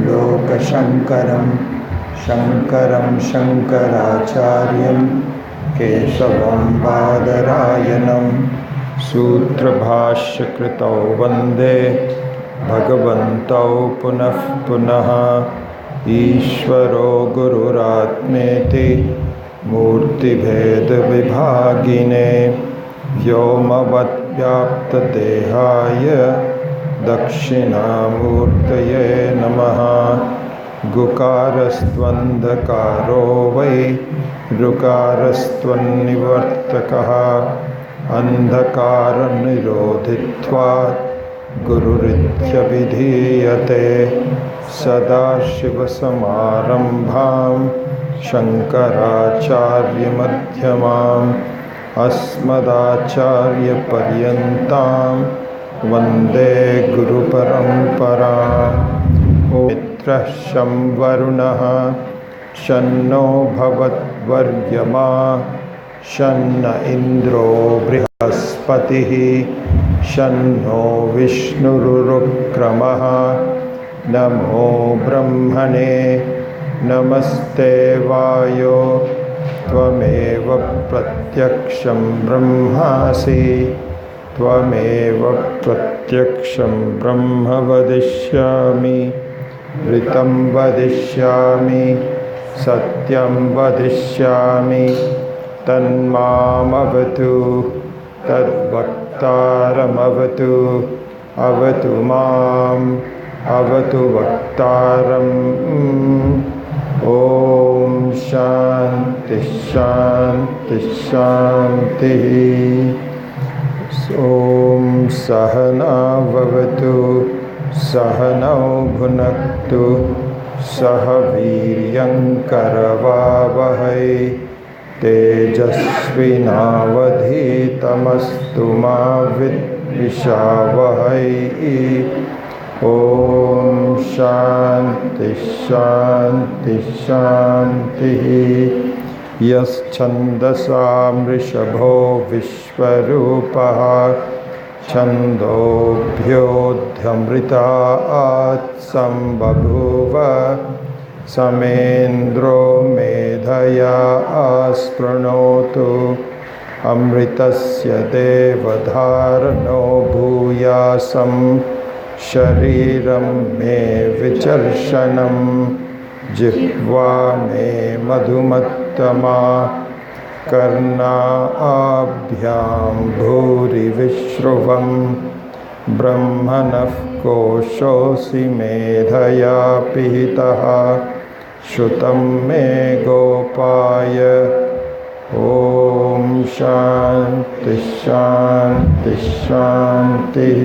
लोकशङ्करं शङ्करं शङ्कराचार्यं केशवं बादरायणं सूत्रभाष्यकृतौ वन्दे भगवन्तौ पुनः पुनः। ईश्वरो गुरुरात्मेति मूर्तिभेदविभागिने व्योमवद्व्याप्तदेहाय दक्षिणामूर्तये नमः। गुकारस्त्वन्धकारो वै ऋकारस्त्वन्निवर्तकः अन्धकारनिरोधित्वात् गुरुरित्यभिधीयते। सदाशिवसमारम्भां शङ्कराचार्यमध्यमाम् अस्मदाचार्यपर्यन्तां वन्दे गुरुपरम्पराम्। मित्रः शं वरुणः शन्नो भवद्वर्यमा शन्न इन्द्रो बृहस्पतिः शन्नो विष्णुरुक्रमः। नमो ब्रह्मणे नमस्ते वायो त्वमेव प्रत्यक्षं ब्रह्मासि त्वमेव प्रत्यक्षं ब्रह्म वदिष्यामि। ऋतं वदिष्यामि सत्यं वदिष्यामि तन्मामवतु तद्वक्तारमवतु। अवतु माम् अवतु वक्तारम्। ॐ शान्ति शान्ति शान्तिः। ॐ सहना भवतु सहनौ भुनक्तु सह वीर्यङ्करवावहै तेजस्विनावधीतमस्तु मा विद्विषावहै। ॐ शान्ति शान्ति शान्तिः। यश्छन्दसां वृषभो विश्वरूपः छन्दोभ्योऽध्यमृतात् सम्बभूव समेन्द्रो मेधया आस्पृणोतु। अमृतस्य देवधारणो भूयासं शरीरं मे विचर्षणं जिह्वा मे मधुमत्तमा। कर्णाभ्यां भूरिविश्रुवं ब्रह्मणः कोशोऽसि मेधया पिहितः। श्रुतं मे गोपाय ॐ शान्ति शान्ति शान्तिः।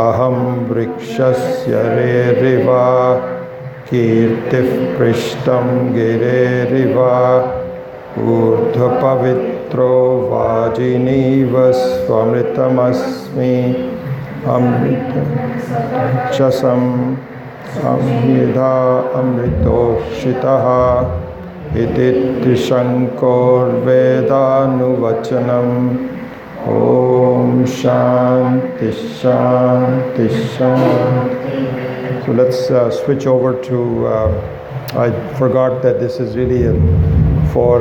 अहं वृक्षस्य रेरिव कीर्तिः पृष्ठं गिरेरिव ऊर्ध्वपवित्रो वाजिनीव स्वमृतमस्मि। अमृतचषं संहिधा अमृतोक्षितः इति त्रिशङ्कोर्वेदानुवचनम्। ॐ शान्ति शान्ति शान्ति। So let's switch over to, I forgot that this is really for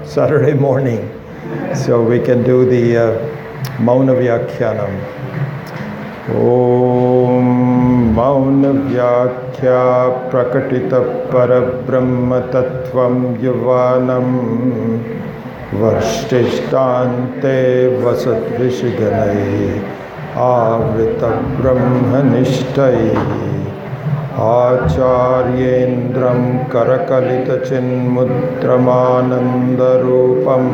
Saturday morning, so we can do the Mauna Vyakhyanam. Om Mauna Vyakhya Prakatita Parabrahma Tattvam Yuvanam Vashtistante Vasat Vishiganai Avrita Brahmanishtai Acharyendram Karakalita Chinmudramanandarupam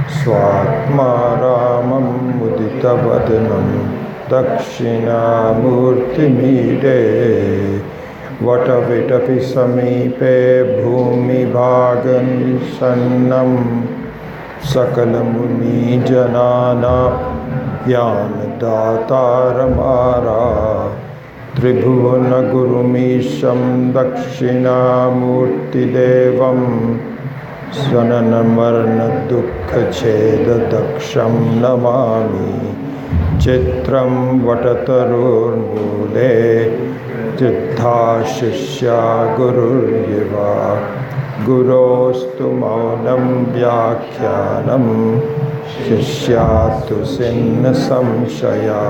Swatma Ramam Muditavadanam Dakshinamurti Mide Vatavitapi Samipe Bhumi Bhagan Sannam Sakalamuni Janana Jnanadataramara Tribhuvana Gurumisham Dakshinamurti Devam Svananamarna Dukkha Cheda Daksham Namami Chitram Vatatarur Mule Siddha Shishya Gururyiva Gurostu Maunam Vyakhyanam Shishyatu Sinna Samshaya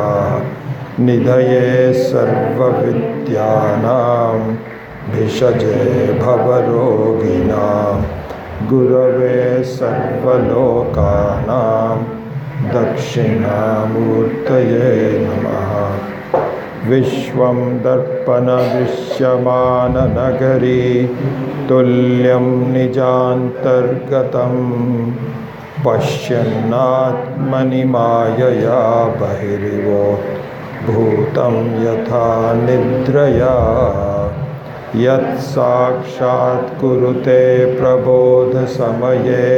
Nidhaye Sarva Vidyanam Bhishaje Bhavaroginam Gurave Sarvalokanam Dakshinamurtaye Namaha Vishwam Darpana Vishyamana Nagari Tulyam Nijantargatam Pashyannatmani Mayaya Bahirivo Bhutam Yatha Nidraya Yat Sakshat Kurute Prabodha Samaye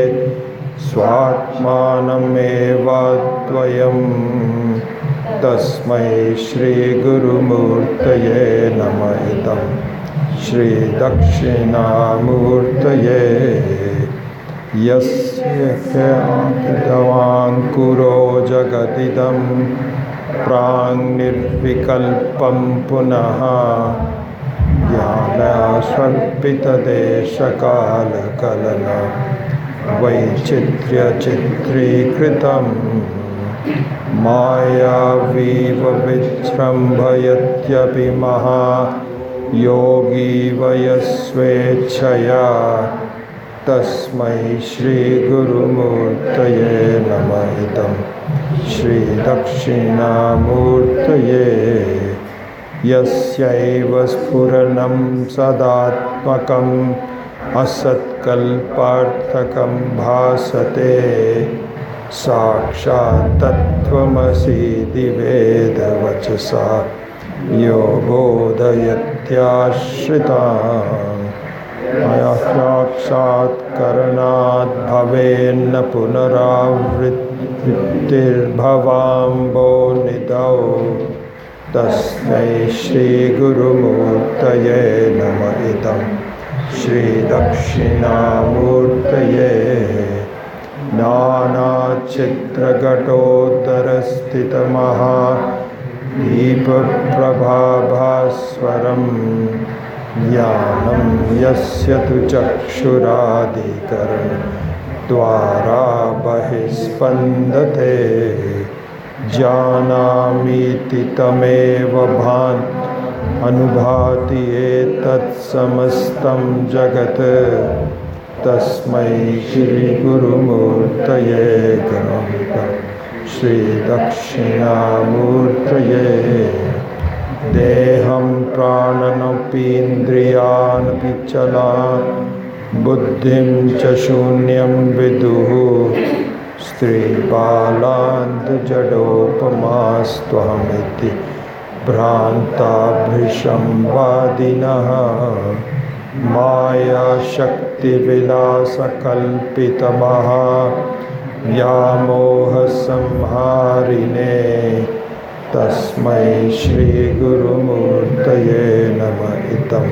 Swatmanam Evadvayam Tasmai Shri Guru Murtaye Namaidam Shri Dakshinamurtaye Yasya Kyakidavan Kuro Jagatidam Prang Nirvikalpam Punaha Jnana Swarpita Desha Kala Kalana Vaichitrya Chitri Kritam Maya Viva Vichrambhayatyapi Maha Yogi Vayasvechaya Tasmai Shri Guru Murtaye Namaidam Shri Dakshinamurtaye Yasyaiva Spuranam Sadatmakam Asatkalparthakam Bhasate Sakshat Tattvamasi Diveda Vachasa Yogodhayatyashritam Ayakshat Karanat Bhavenna Punaravrittir Bhavambo Nidau Tasmai Shri Guru Murtaye Namaidam Shri Dakshinamurtaye Nana Chitra Gatotara Maha Deepa Prabhabhaswaram Jnanam Yasya Tu Chakshuradikarana Dvara Bahispandate Janamiti Tameva Bhan Anubhati Etat Samastam Jagat Tasmai Shri Guru Murtaye Namaha Shri Dakshinamurtaye Deham Prananapindriyanapi Chala Buddhim Cha Shunyam Viduhu Stri Balant Jadopamastvahamiti Bhranta Bhrisham Vadinaha Maya Shakti Vilasa Kalpitamaha Vyamoha Samharine Tasmai Shri Guru Murtaye Namaidam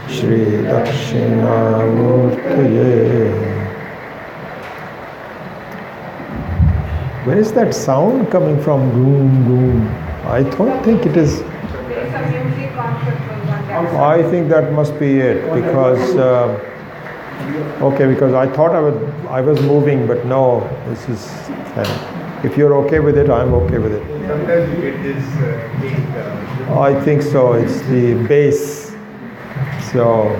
Shri Dakshinamurtaye. Where is that sound coming from? Boom, boom. I don't think it is. I think that must be it because because I thought I was moving, but no, this is. If you're okay with it, I'm okay with it. Sometimes you get this I think so. It's the bass. So,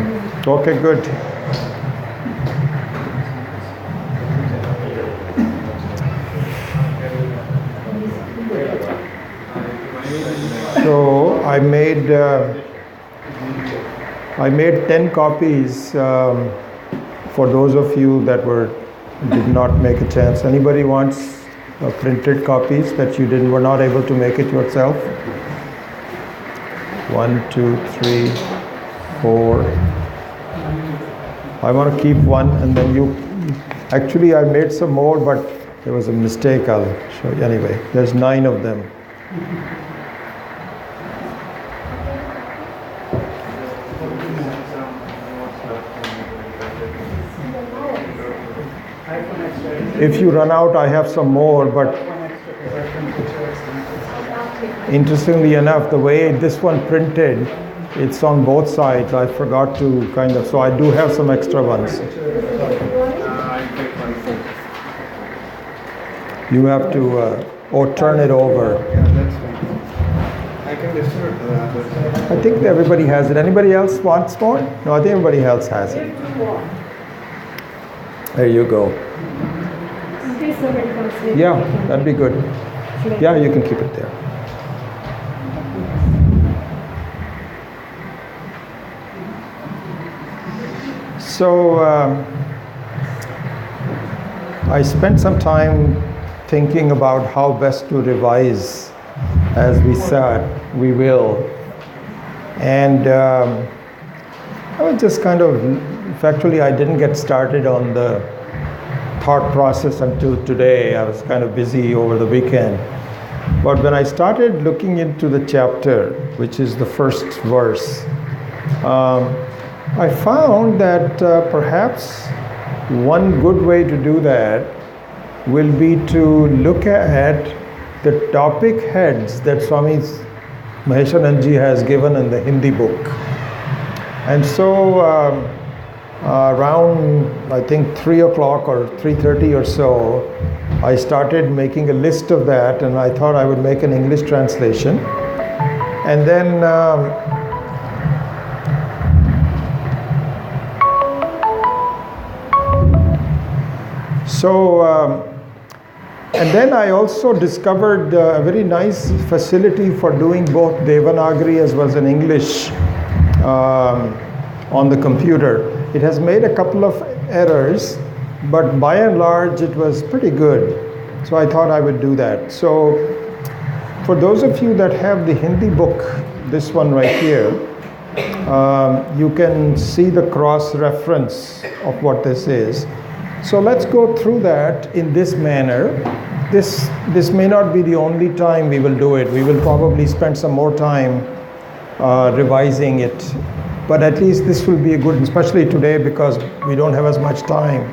okay, good. So I made 10 copies for those of you that did not make a chance. Anybody wants printed copies that were not able to make it yourself? 1, 2, 3, 4. I want to keep one, and then you. Actually, I made some more, but there was a mistake. I'll show you anyway. There's 9 of them. If you run out, I have some more, but interestingly enough, the way this one printed, it's on both sides. I forgot to kind of, so I do have some extra ones. You have to, or turn it over. I can distribute the I think everybody has it. Anybody else wants more? No, I think everybody else has it. There you go. In case somebody comes later. Yeah, that'd be good. Yeah, you can keep it there. So I spent some time thinking about how best to revise. As we said, we will. And I was just kind of, factually, I didn't get started on the thought process until today. I was kind of busy over the weekend. But when I started looking into the chapter, which is the first verse, I found that perhaps one good way to do that will be to look at the topic heads that Swami Maheshananji has given in the Hindi book. And so around, I think 3 o'clock or 3:30 or so, I started making a list of that, and I thought I would make an English translation. And then and then I also discovered a very nice facility for doing both Devanagari as well as in English on the computer. It has made a couple of errors, but by and large it was pretty good. So I thought I would do that. So for those of you that have the Hindi book, this one right here, you can see the cross-reference of what this is. So let's go through that in this manner. This may not be the only time we will do it. We will probably spend some more time revising it. But at least this will be a good, especially today because we don't have as much time.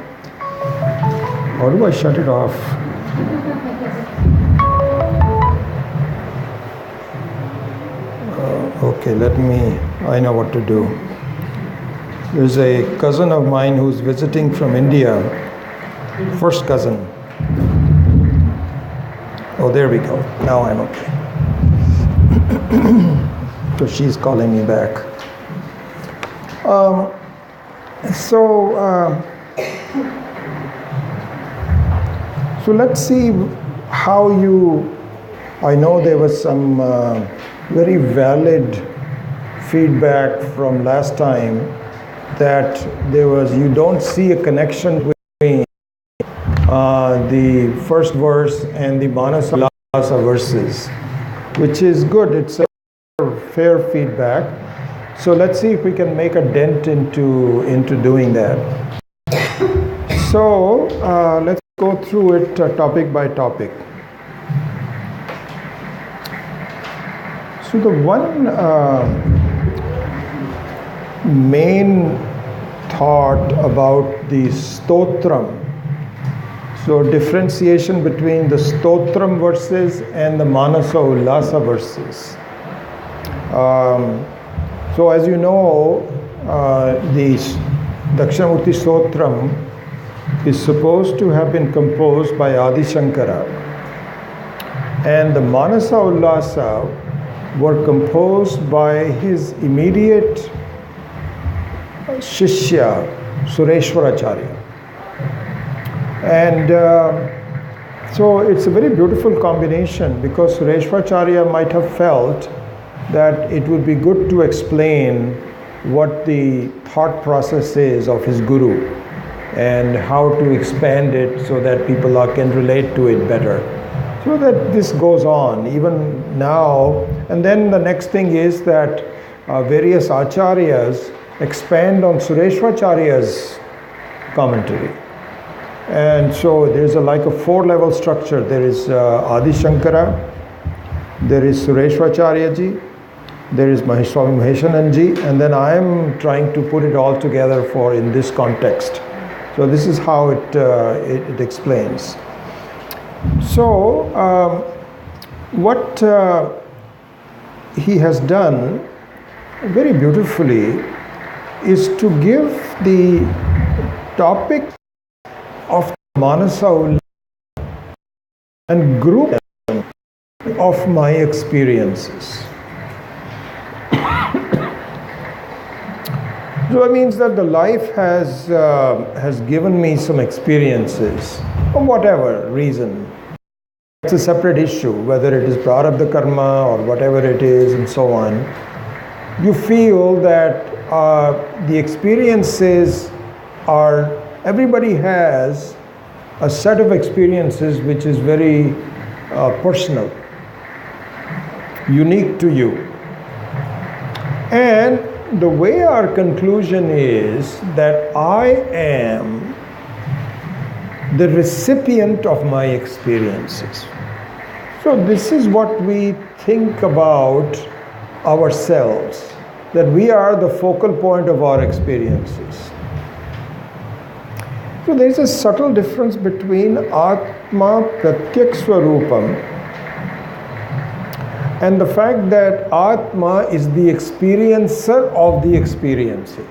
How do I shut it off? Okay, I know what to do. There's a cousin of mine who's visiting from India, first cousin. Oh, there we go. Now I'm okay. So she's calling me back. So let's see how I know there was some very valid feedback from last time that you don't see a connection between the first verse and the Manasa Lasa verses, which is good. It's a fair feedback. So let's see if we can make a dent into doing that. So let's go through it topic by topic. So the one main thought about the Stotram, so differentiation between the Stotram verses and the Manasa Ullasa verses. So as you know, the Dakshinamurti Stotram is supposed to have been composed by Adi Shankara, and the Manasa Ullasa were composed by his immediate Shishya, Sureshwaracharya. And so it's a very beautiful combination because Sureshwaracharya might have felt that it would be good to explain what the thought process is of his guru and how to expand it so that people can relate to it better. So that this goes on even now. And then the next thing is that various acharyas expand on Sureshwaracharya's commentary. And so there's like a 4-level structure. There is Adi Shankara, there is Sureshwaracharya-ji, there is Swami Maheshananji, and then I am trying to put it all together in this context. So this is how it explains. So what he has done very beautifully is to give the topic of Manasa Ullasa and group of my experiences. So it means that the life has given me some experiences for whatever reason. It's a separate issue, whether it is prarabdha karma or whatever it is and so on. You feel that the experiences are, everybody has a set of experiences which is very personal, unique to you. And the way our conclusion is that I am the recipient of my experiences. So this is what we think about ourselves, that we are the focal point of our experiences. So there is a subtle difference between Atma Pratyak Swarupam and the fact that Atma is the experiencer of the experiences.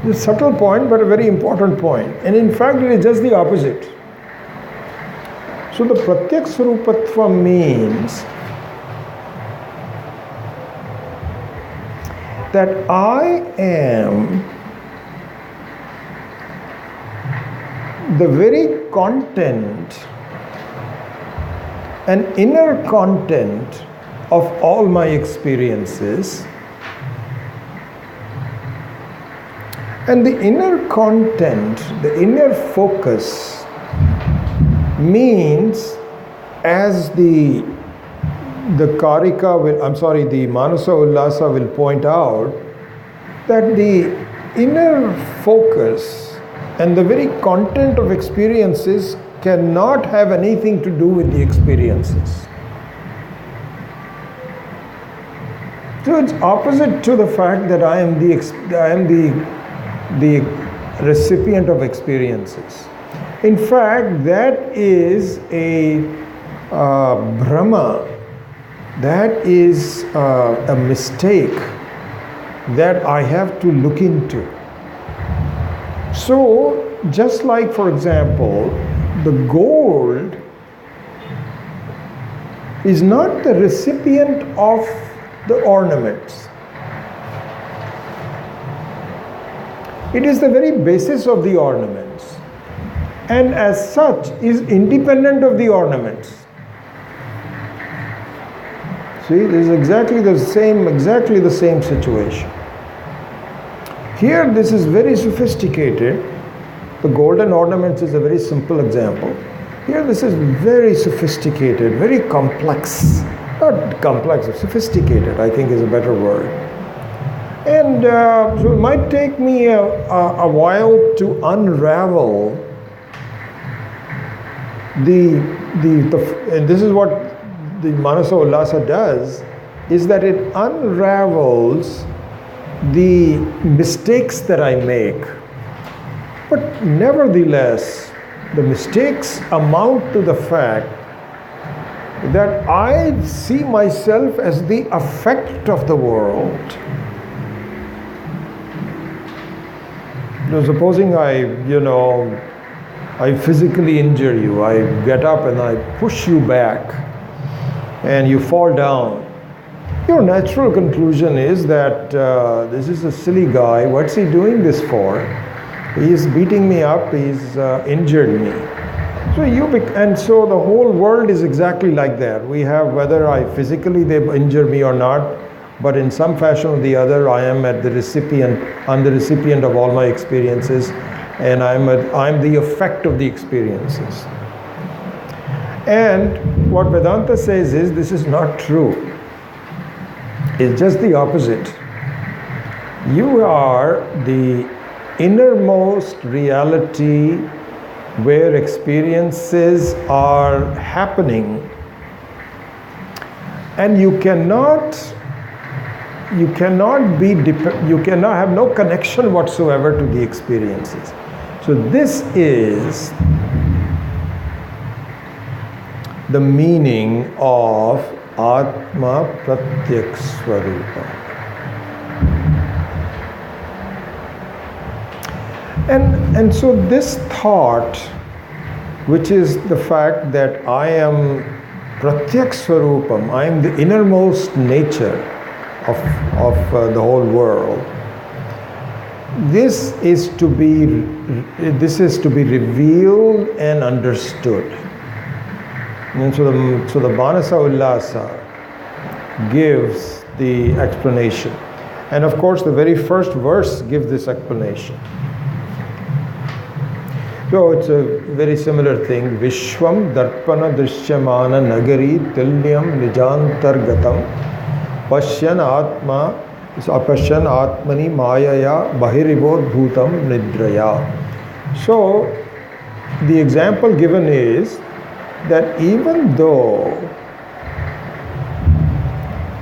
It's a subtle point, but a very important point. And in fact, it is just the opposite. So the Pratyak Swarupatva means that I am the very content and inner content of all my experiences, and the inner content, the inner focus means, as the Karika will, the Manasa Ullasa will point out, that the inner focus and the very content of experiences cannot have anything to do with the experiences. So it's opposite to the fact that I am the recipient of experiences. In fact, that is a Brahma, that is a mistake that I have to look into. So, just like, for example, the gold is not the recipient of the ornaments. It is the very basis of the ornaments, and as such is independent of the ornaments. See, this is exactly the same situation. Here, this is very sophisticated. The golden ornaments is a very simple example. Here, this is very sophisticated, very complex. Not complex, sophisticated, I think is a better word. And so it might take me a while to unravel and this is what the Manasa Ullasa does, is that it unravels the mistakes that I make. But nevertheless, the mistakes amount to the fact that I see myself as the effect of the world. So supposing I physically injure you, I get up and I push you back and you fall down. Your natural conclusion is that this is a silly guy. What's he doing this for? He's beating me up. He's injured me. And so the whole world is exactly like that. We have, whether they injure me or not, but in some fashion or the other, I'm the recipient of all my experiences, and I'm the effect of the experiences. And what Vedanta says is, this is not true. It's just the opposite. You are the innermost reality where experiences are happening, and you cannot have no connection whatsoever to the experiences. So this is the meaning of Atma Pratyak Swarupa. And so this thought, which is the fact that I am Pratyak Swarupam, I am the innermost nature of the whole world. This is to be revealed and understood. And so the Manasa Ullasa gives the explanation. And of course, the very first verse gives this explanation. So it's a very similar thing. Vishwam darpana drishyamana nagari tilyam nijantargatam pashyan atmani mayaya bahiribodh bhutam nidraya. So the example given is that even though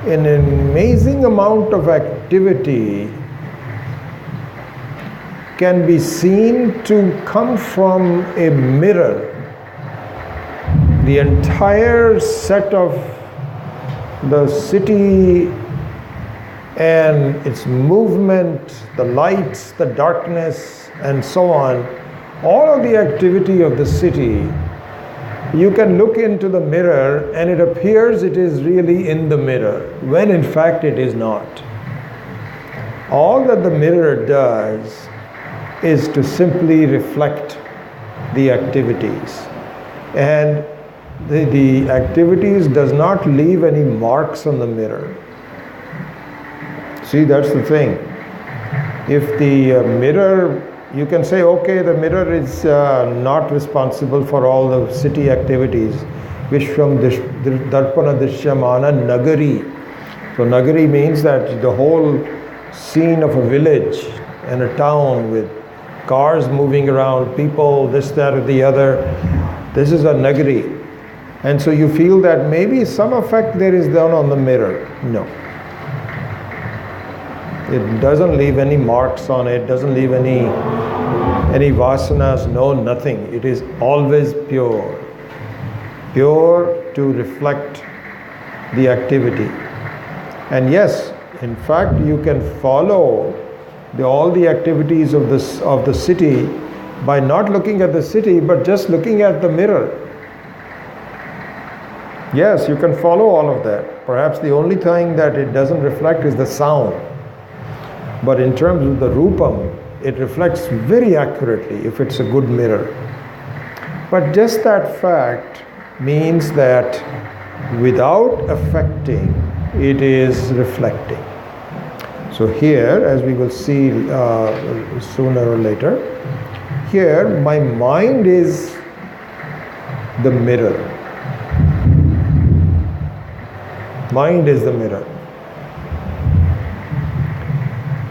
an amazing amount of activity can be seen to come from a mirror, the entire set of the city and its movement, the lights, the darkness, and so on, all of the activity of the city, you can look into the mirror and it appears it is really in the mirror, when in fact it is not. All that the mirror does is to simply reflect the activities. And the activities does not leave any marks on the mirror. See, that's the thing. If the mirror, you can say, okay, the mirror is not responsible for all the city activities. Vishwam darpana drishyamana nagari. So nagari means that the whole scene of a village and a town with cars moving around, people, this, that, or the other. This is a nagari. And so you feel that maybe some effect there is done on the mirror. No. It doesn't leave any marks on it, doesn't leave any vasanas, no, nothing. It is always pure. Pure to reflect the activity. And yes, in fact, you can follow all the activities of the city by not looking at the city, but just looking at the mirror. Yes, you can follow all of that. Perhaps the only thing that it doesn't reflect is the sound. But in terms of the rupam, it reflects very accurately if it's a good mirror. But just that fact means that without affecting, it is reflecting. So here, as we will see sooner or later, here my mind is the mirror. Mind is the mirror.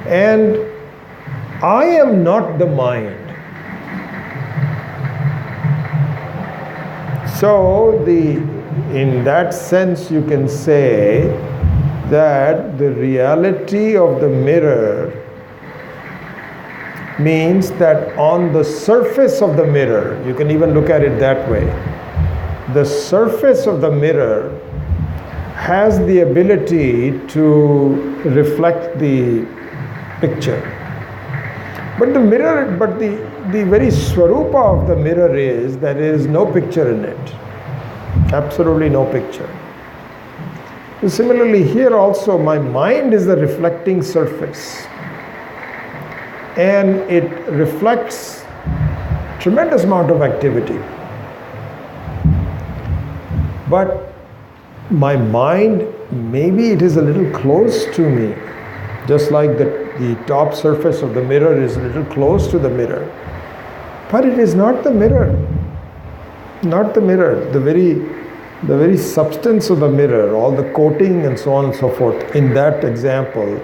And I am not the mind. So in that sense you can say that the reality of the mirror means that on the surface of the mirror, you can even look at it that way, the surface of the mirror has the ability to reflect the picture. But the very swarupa of the mirror is that there is no picture in it. Absolutely no picture. And similarly here also my mind is the reflecting surface. And it reflects tremendous amount of activity. But my mind, maybe it is a little close to me, just like the top surface of the mirror is a little close to the mirror. But it is not the mirror. Not the mirror. The very substance of the mirror, all the coating and so on and so forth, in that example,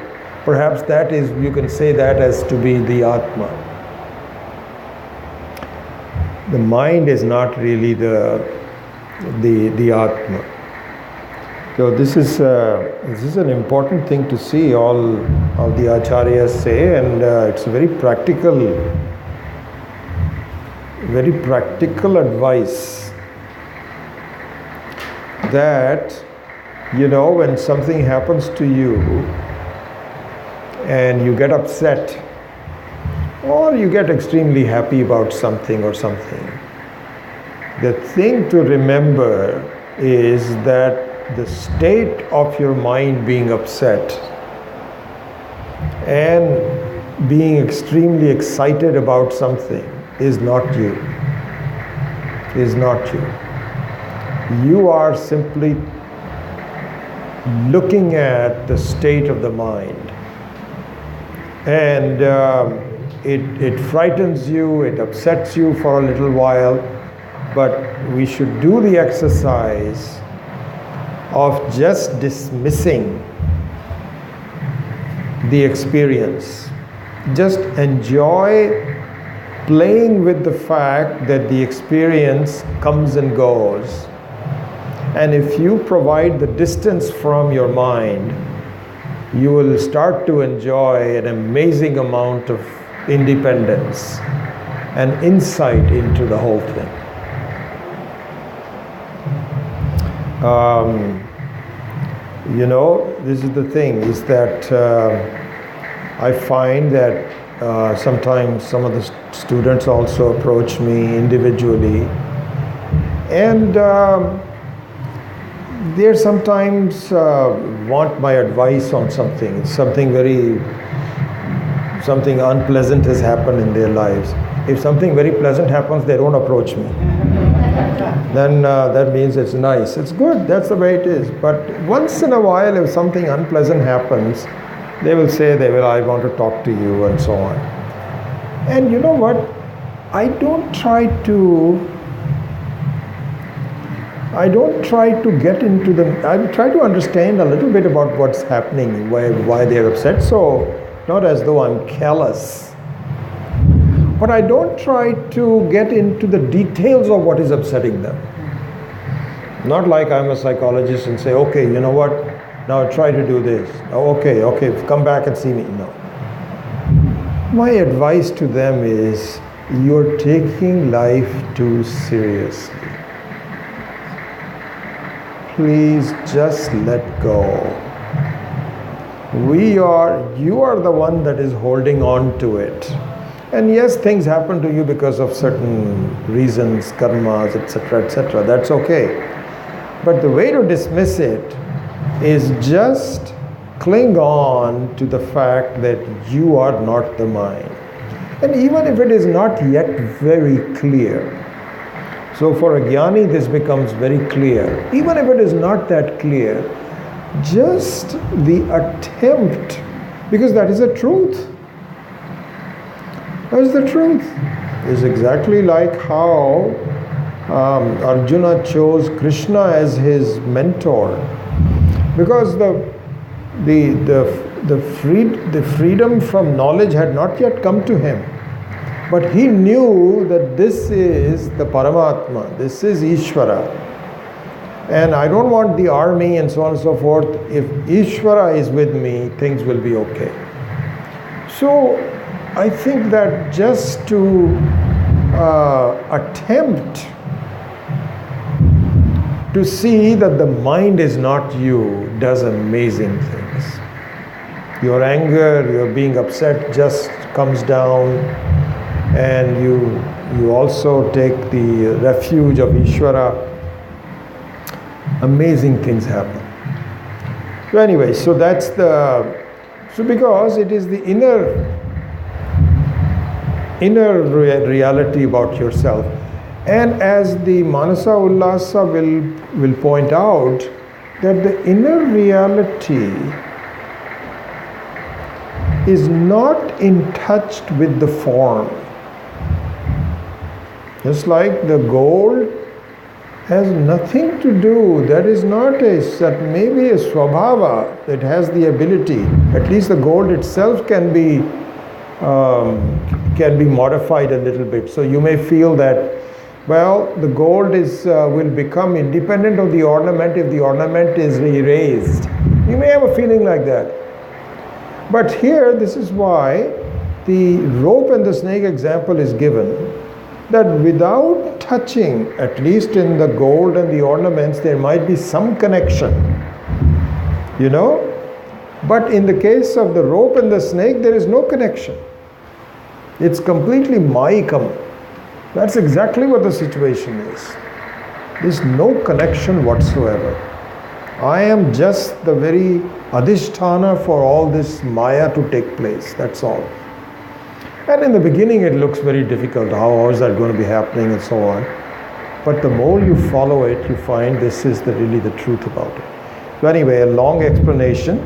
perhaps that is, you can say that as to be the Atma. The mind is not really the Atma. So this is an important thing to see. All the acharyas say, and it's a very practical advice. That, when something happens to you and you get upset, or you get extremely happy about something or something. The thing to remember is that the state of your mind being upset and being extremely excited about something is not you. Is not you. You are simply looking at the state of the mind. And it frightens you, it upsets you for a little while, but we should do the exercise of just dismissing the experience. Just enjoy playing with the fact that the experience comes and goes. And if you provide the distance from your mind, you will start to enjoy an amazing amount of independence and insight into the whole thing. This is the thing, is that I find that sometimes some of the students also approach me individually, and they sometimes want my advice on something. It's something unpleasant has happened in their lives. If something very pleasant happens, they don't approach me. Then that means it's nice. It's good. That's the way it is. But once in a while, if something unpleasant happens, they will say, I want to talk to you, and so on. And you know what? I don't try to get into them. I try to understand a little bit about what's happening, why they're upset. So, not as though I'm callous. But I don't try to get into the details of what is upsetting them. Not like I'm a psychologist and say, okay, you know what? Now try to do this. Oh, okay, come back and see me. No. My advice to them is, you're taking life too seriously. Please just let go. You are the one that is holding on to it. And yes, things happen to you because of certain reasons, karmas, etc., etc. That's okay. But the way to dismiss it is just cling on to the fact that you are not the mind. And even if it is not yet very clear, so for a jnani this becomes very clear. Even if it is not that clear, just the attempt, because that is the truth. That is the truth. It's exactly like how Arjuna chose Krishna as his mentor, because the freedom from knowledge had not yet come to him, but he knew that this is the Paramatma, this is Ishvara, and I don't want the army and so on and so forth. If Ishvara is with me, things will be okay. So I think that just to attempt to see that the mind is not you does amazing things. Your anger, your being upset just comes down, and you also take the refuge of Ishvara. Amazing things happen. So anyway, so because it is the inner reality about yourself. And as the Manasa Ullasa will point out, that the inner reality is not in touch with the form. Just like the gold has nothing to do, that is not maybe a swabhava that has the ability, at least the gold itself can be modified a little bit. So you may feel that, well, the gold will become independent of the ornament if the ornament is erased. You may have a feeling like that. But here, this is why the rope and the snake example is given, that without touching, at least in the gold and the ornaments, there might be some connection, But in the case of the rope and the snake, there is no connection. It's completely Mayikam. That's exactly what the situation is. There's no connection whatsoever. I am just the very adhisthana for all this Maya to take place. That's all. And in the beginning it looks very difficult. How is that going to be happening and so on. But the more you follow it, you find this is really the truth about it. So anyway, a long explanation,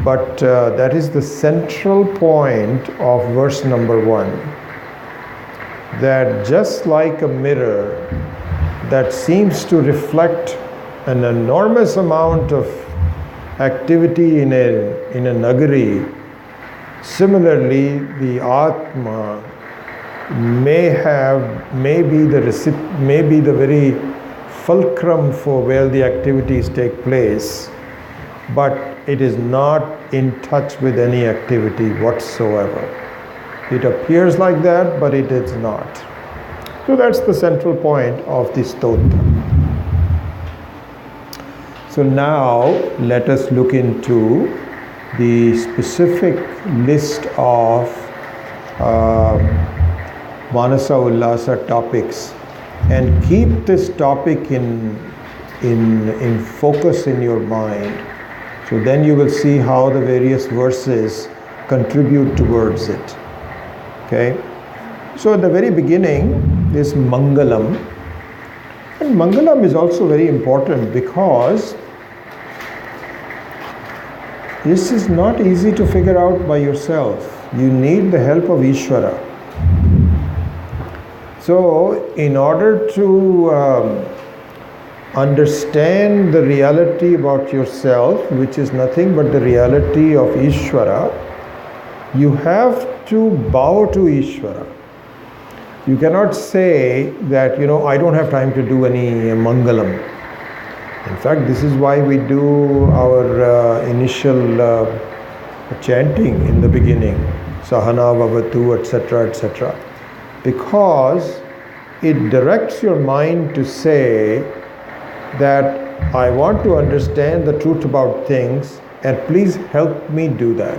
but that is the central point of verse number 1. That just like a mirror that seems to reflect an enormous amount of activity in a nagari, similarly the Atma may be the very fulcrum for where the activities take place, but it is not in touch with any activity whatsoever. It appears like that, but it is not. So that's the central point of the stotra. So now let us look into the specific list of Manasa Ullasa topics, and keep this topic in focus in your mind. So then you will see how the various verses contribute towards it. Okay? So at the very beginning is Mangalam. And Mangalam is also very important because this is not easy to figure out by yourself. You need the help of Ishvara. So in order to understand the reality about yourself, which is nothing but the reality of Ishvara, you have to bow to Ishvara. You cannot say that, I don't have time to do any Mangalam. In fact, this is why we do our initial chanting in the beginning, Sahana Vavatu, etc., etc. Because it directs your mind to say that I want to understand the truth about things, and please help me do that.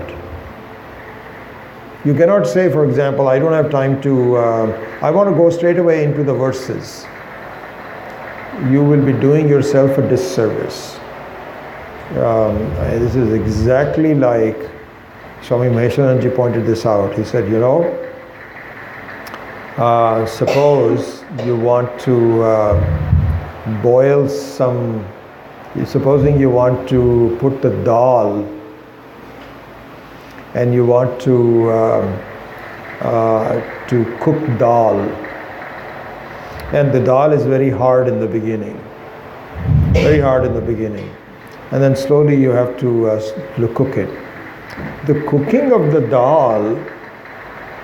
You cannot say, for example, I don't have time to, I want to go straight away into the verses. You will be doing yourself a disservice. This is exactly like Swami Maheshananji pointed this out. He said, suppose you want to boil some, supposing you want to put the dal and you want to cook dal, and the dal is very hard in the beginning, and then slowly you have to cook it. The cooking of the dal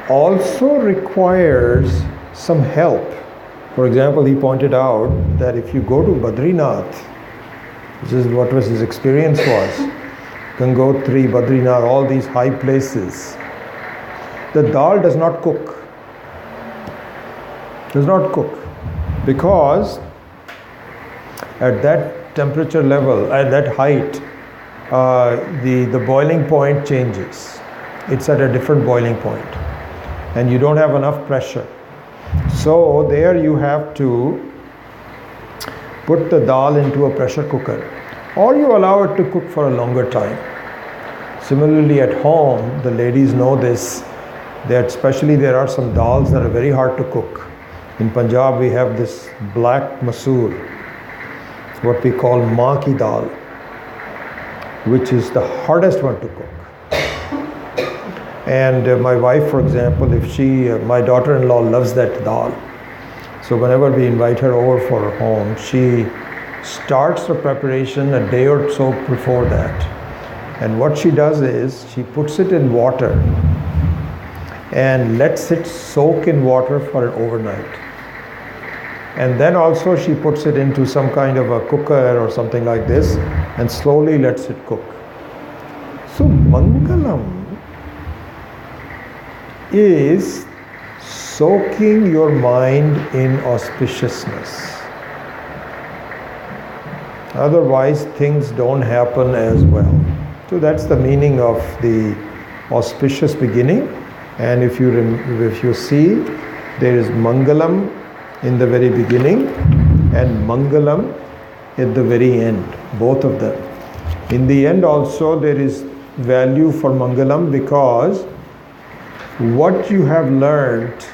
also requires some help. For example, he pointed out that if you go to Badrinath, this is what was his experience was, Gangotri, Badrinath, all these high places, the dal does not cook. Because at that temperature level, at that height, the boiling point changes. It's at a different boiling point, and you don't have enough pressure. So there you have to put the dal into a pressure cooker, or you allow it to cook for a longer time. Similarly at home, the ladies know this, that especially there are some dals that are very hard to cook. In Punjab we have this black masoor, what we call maa ki dal, which is the hardest one to cook. And my wife, for example, my daughter-in-law loves that dal. So whenever we invite her over for her home, she starts the preparation a day or so before that. And what she does is, she puts it in water and lets it soak in water for an overnight. And then also she puts it into some kind of a cooker or something like this and slowly lets it cook. So Mangalam is soaking your mind in auspiciousness. Otherwise things don't happen as well. So that's the meaning of the auspicious beginning And if you see, there is Mangalam in the very beginning and Mangalam at the very end, both of them. In the end also there is value for Mangalam, because what you have learned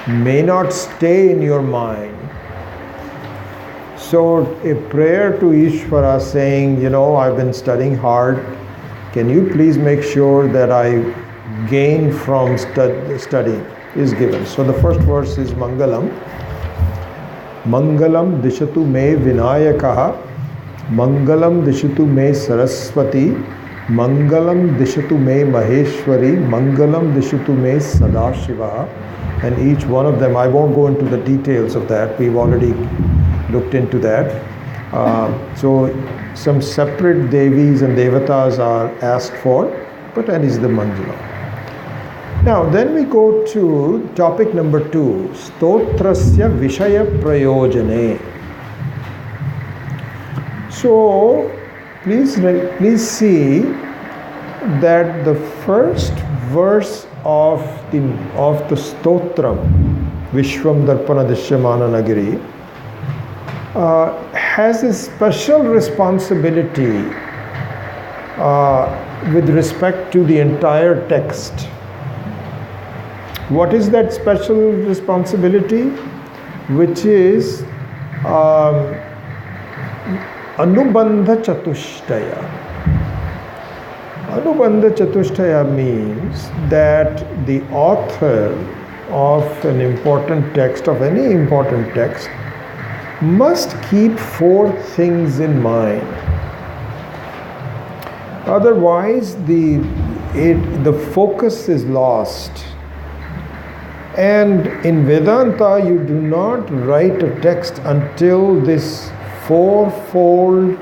may not stay in your mind. So a prayer to Ishvara saying, I've been studying hard, can you please make sure that I gain from studying, is given. So the first verse is Mangalam. Mangalam dishatu me Vinayakaha, Mangalam dishatu me Saraswati, Mangalam dishatu me Maheshwari, Mangalam dishatu me Sadashiva. And each one of them, I won't go into the details of that, we've already looked into that. So some separate Devis and Devatas are asked for, but that is the Mangalam. Now then we go to topic number 2, Stotrasya Vishaya Prayojane. So please see that the first verse of the Stotram, Vishwam Darpana Dishyamana Nagari, has a special responsibility with respect to the entire text. What is that special responsibility? Which is Anubandha Chatushtaya. Anubandha Chatushtaya means that the author of an important text, of any important text, must keep 4 things in mind. Otherwise, the focus is lost. And in Vedanta, you do not write a text until this 4-fold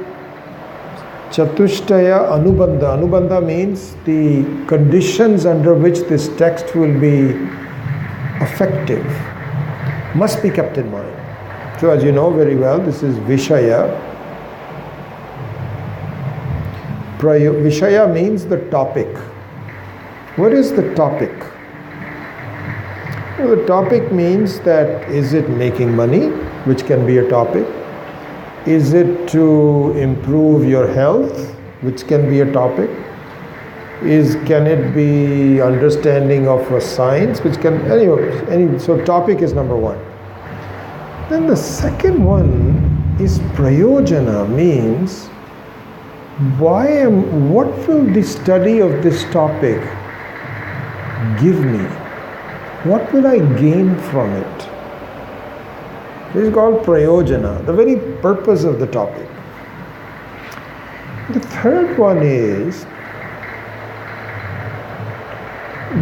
Chatushtaya Anubandha. Anubandha means the conditions under which this text will be effective must be kept in mind. So as you know very well, this is Vishaya. Vishaya means the topic. What is the topic? Well, the topic means that, is it making money, which can be a topic? Is it to improve your health, which can be a topic? Can it be understanding of a science, which can, so topic is number 1. Then the second one is Prayojana, means what will the study of this topic give me? What will I gain from it? This is called Prayojana, the very purpose of the topic. The third one is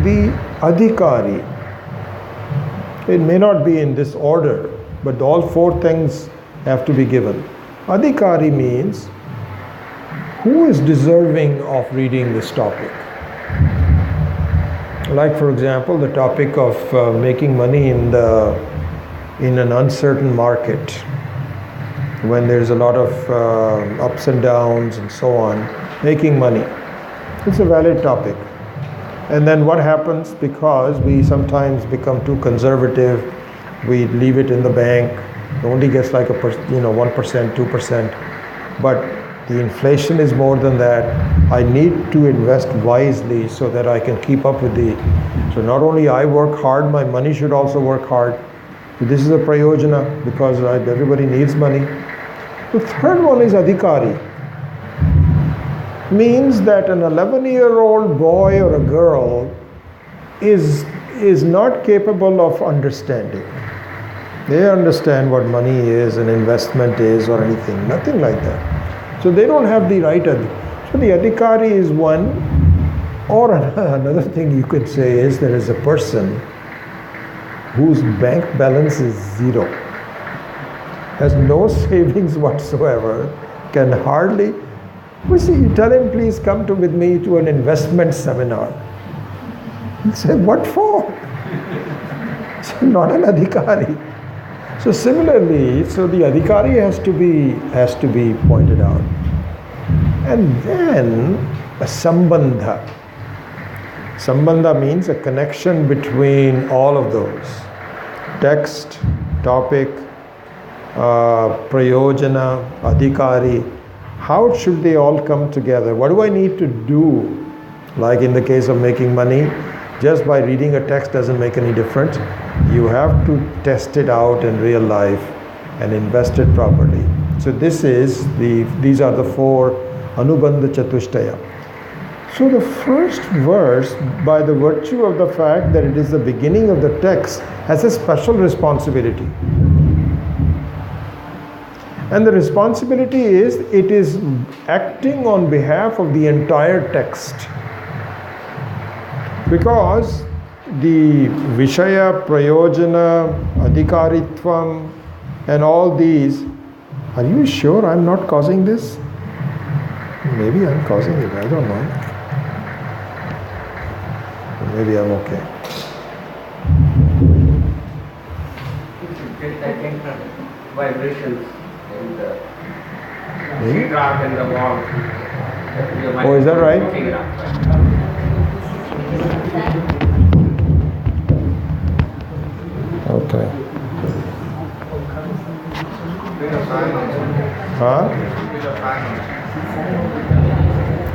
the Adhikari. It may not be in this order, but all 4 things have to be given. Adhikari means who is deserving of reading this topic. Like, for example, the topic of making money in an uncertain market, when there's a lot of ups and downs and so on, making money. It's a valid topic. And then what happens, because we sometimes become too conservative, we leave it in the bank, it only gets like 1%, 2%, but the inflation is more than that. I need to invest wisely so that I can keep up with so not only I work hard, my money should also work hard. This is a prayojana, because everybody needs money. The third one is Adhikari. Means that an 11-year-old boy or a girl is not capable of understanding. They understand what money is and investment is or anything, nothing like that. So they don't have the right. So the Adhikari is one. Or another thing you could say is there is a person whose bank balance is 0, has no savings whatsoever, can hardly. You tell him, please come with me to an investment seminar. He'll say, what for? So not an Adhikari. So similarly, the Adhikari has to be pointed out. And then a Sambandha. Sambandha means a connection between all of those. Text, topic, prayojana, adhikari. How should they all come together? What do I need to do? Like in the case of making money, just by reading a text doesn't make any difference. You have to test it out in real life and invest it properly. So these are the four Anubandha Chatushtaya. So the first verse, by the virtue of the fact that it is the beginning of the text, has a special responsibility. And the responsibility is, it is acting on behalf of the entire text. Because the Vishaya, Prayojana, Adhikaritvam and all these, are you sure I'm not causing this? Maybe I'm causing it, I don't know. Maybe I'm okay. Vibrations in the Maybe? sheetrock and the wall. Oh, is that right? Okay. Huh?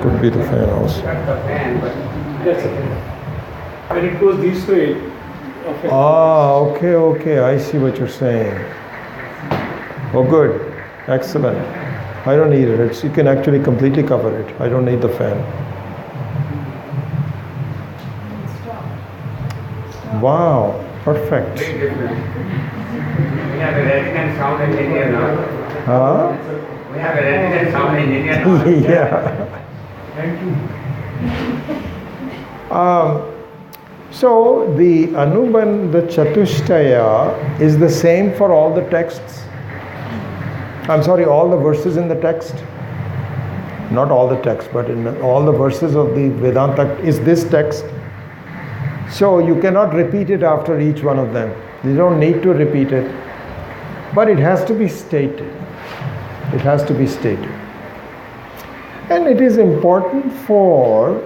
Could be the fan also. When it goes this way, Ah, okay, I see what you're saying. Oh, good. Excellent. I don't need it. You can actually completely cover it. I don't need the fan. Wow, perfect. Big difference. We have a resident sound engineer now. Huh? We have a resident sound engineer now. Yeah. thank you. So the Anubandha Chatushtaya is the same for all the texts. I'm sorry, all the verses in the text. Not all the text, but in all the verses of the Vedanta is this text. So you cannot repeat it after each one of them. You don't need to repeat it. But it has to be stated. It has to be stated. And it is important for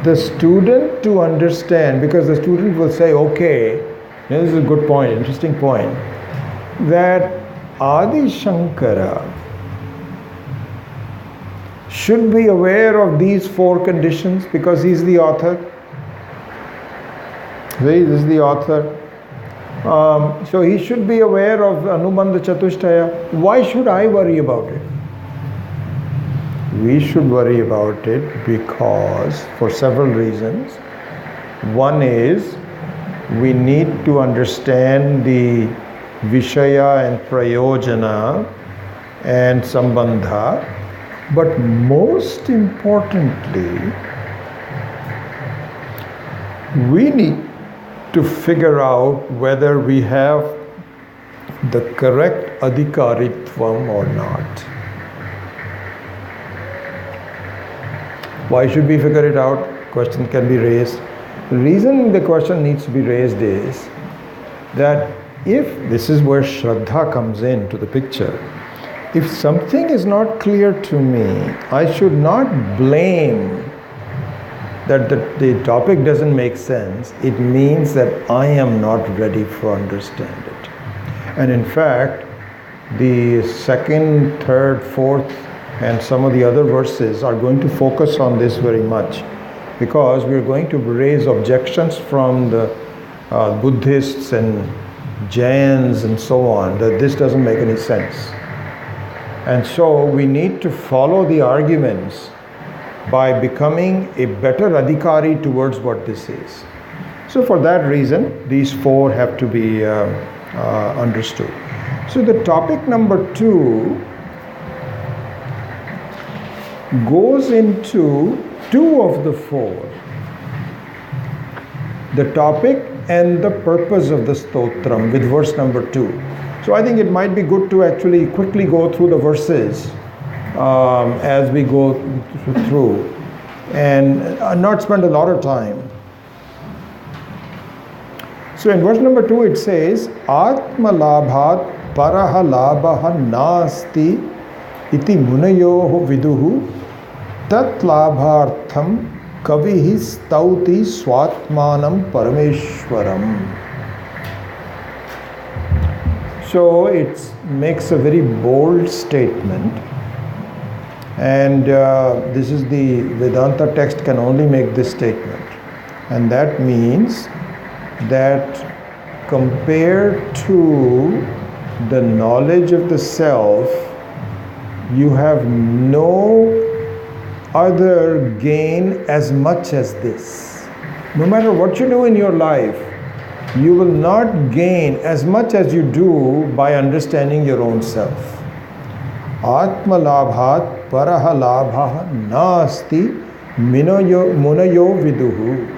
the student to understand, because the student will say, okay, this is a good point, interesting point, that Adi Shankara should be aware of these four conditions because he's the author. He is the author. So he should be aware of Anubandha Chatushtaya. Why should I worry about it? We should worry about it because, for several reasons. One is, we need to understand the Vishaya and Prayojana and Sambandha, but most importantly, we need to figure out whether we have the correct adhikaritvam or not. Why should we figure it out? Question can be raised. The reason the question needs to be raised is that if this is where Shraddha comes into the picture, if something is not clear to me, I should not blame that the topic doesn't make sense. It means that I am not ready to understand it. And in fact, the second, third, fourth, and some of the other verses are going to focus on this very much, because we are going to raise objections from the Buddhists and Jains and so on, that this doesn't make any sense. And so we need to follow the arguments by becoming a better adhikari towards what this is. So for that reason, these four have to be understood. So the topic number 2 goes into 2 of the 4. The topic and the purpose of the stotram with verse number 2. So I think it might be good to actually quickly go through the verses as we go through and not spend a lot of time. So in verse number 2 it says, Atma labhat paraha labha nasti iti munayoh viduhu tat labhartham Kavihi stauti swatmanam parameshwaram. So it makes a very bold statement, and this is the Vedanta text can only make this statement, and that means that compared to the knowledge of the self, you have no other gain as much as this. No matter what you do in your life, you will not gain as much as you do by understanding your own self. Atma labhat paraha labha nasti munayo viduhu.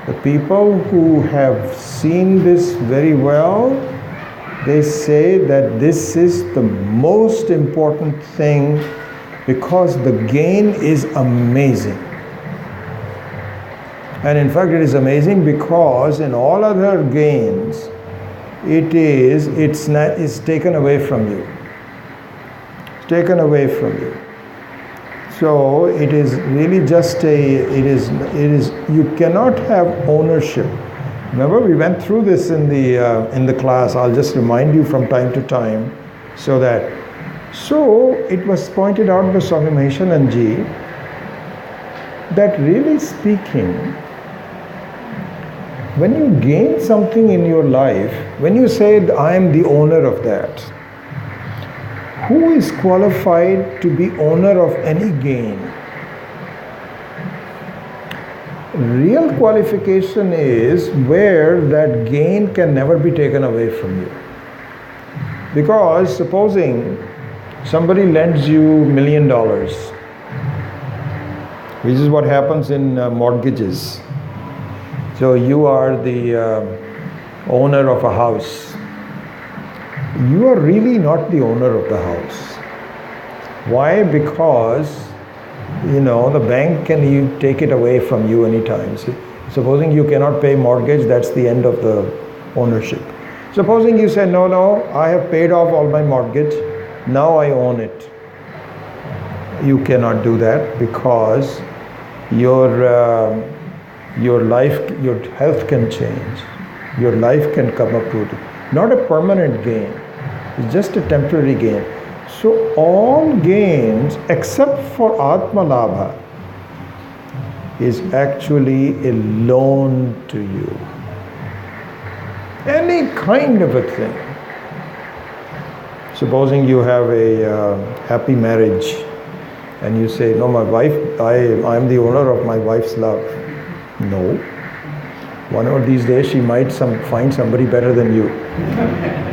The people who have seen this very well, they say that this is the most important thing because the gain is amazing. And in fact, it is amazing because in all other gains, it's taken away from you. It's taken away from you. So it is really just you cannot have ownership. Remember, we went through this in the class. I'll just remind you from time to time, so it was pointed out by Swami Maheshananji that really speaking, when you gain something in your life, when you say I am the owner of that, who is qualified to be owner of any gain? Real qualification is where that gain can never be taken away from you. Because supposing somebody lends you $1 million, which is what happens in mortgages. So you are the owner of a house. You are really not the owner of the house. Why? Because the bank can take it away from you anytime. So, supposing you cannot pay mortgage, that's the end of the ownership. Supposing you say, no, I have paid off all my mortgage, now I own it. You cannot do that because your life, your health can change. Your life can come up to it. Not a permanent gain. It's just a temporary gain. So all gains except for Atma Labha is actually a loan to you. Any kind of a thing. Supposing you have a happy marriage and you say, no, my wife, I am the owner of my wife's love. No. One of these days she might find somebody better than you.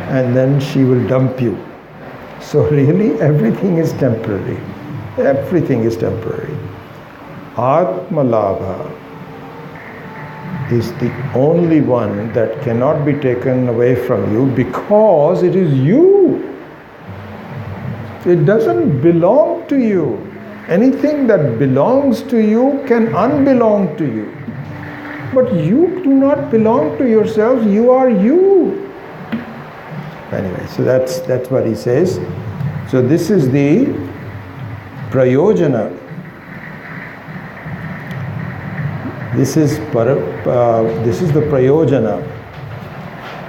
And then she will dump you. So really everything is temporary. Everything is temporary. Atma Labha is the only one that cannot be taken away from you because it is you. It doesn't belong to you. Anything that belongs to you can unbelong to you. But you do not belong to yourself, you are you. Anyway, so that's what he says. So this is the prayojana. This is the prayojana.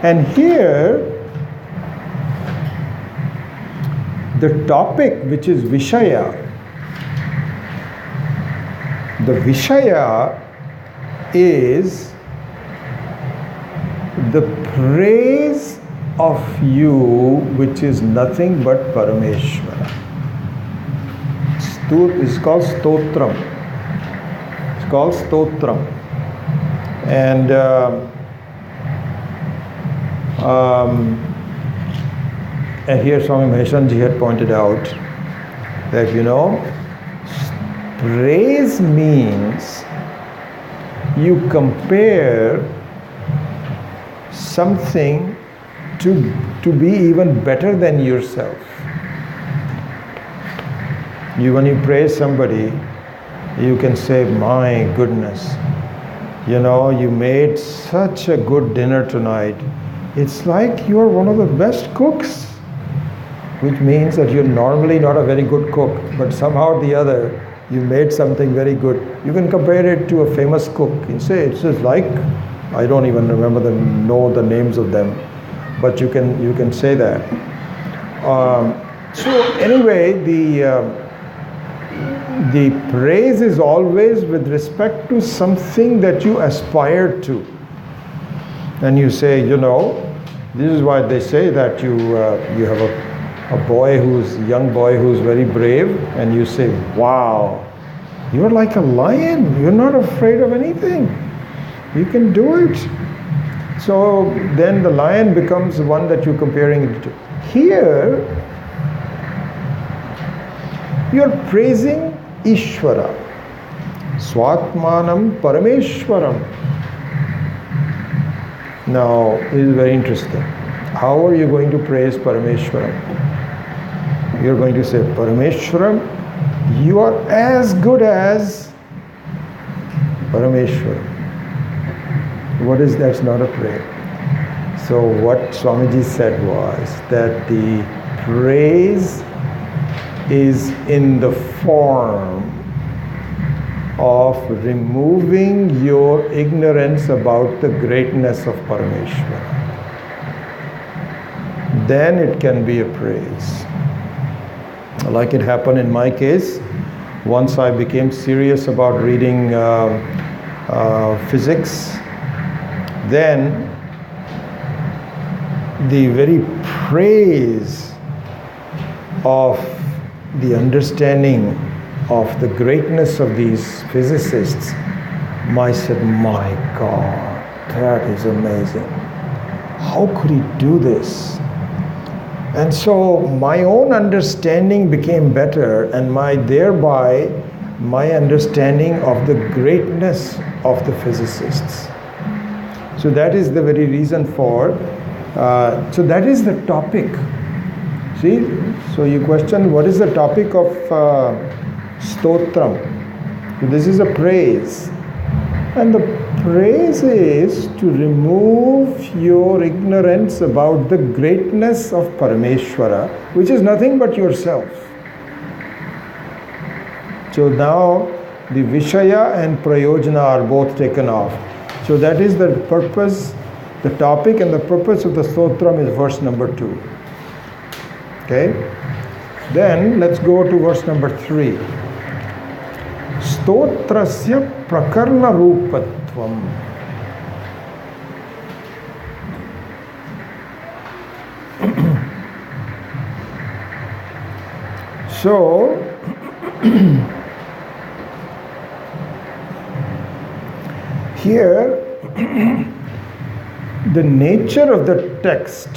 And here, the topic which is Vishaya, the Vishaya is the praise of you, which is nothing but Parameshwara. It's called Stotram. It's called Stotram. And here Swami Maheshanji had pointed out that, praise means you compare something to be even better than yourself. When you praise somebody, you can say, my goodness, you made such a good dinner tonight. It's like you are one of the best cooks, which means that you're normally not a very good cook, but somehow or the other, You made something very good. You can compare it to a famous cook. You say it's just like, I don't even know the names of them, but you can say that. So anyway, the praise is always with respect to something that you aspire to. And you say, this is why they say that you have a young boy who's very brave, and you say, wow, you're like a lion. You're not afraid of anything. You can do it. So then the lion becomes the one that you're comparing it to. Here, you're praising Ishvara. Swatmanam Parameshwaram. Now, this is very interesting. How are you going to praise Parameshwaram? You're going to say, Parameshwaram, you are as good as Parameshwaram. What is that's not a prayer? So what Swamiji said was that the praise is in the form of removing your ignorance about the greatness of Parameshwara. Then it can be a praise. Like it happened in my case, once I became serious about reading physics, then the very praise of the understanding of the greatness of these physicists, I said, my God, that is amazing. How could he do this? And so my own understanding became better, and thereby my understanding of the greatness of the physicists. So that is the very reason for, so that is the topic. See, so you question what is the topic of Stotram. So this is a praise. And the praise is to remove your ignorance about the greatness of Parameshwara, which is nothing but yourself. So now the Vishaya and Prayojana are both taken off. So that is the purpose, the topic and the purpose of the Stotram is verse number 2. Okay? Then let's go to verse number 3. Stotrasya prakarna rupatvam. So, here, the nature of the text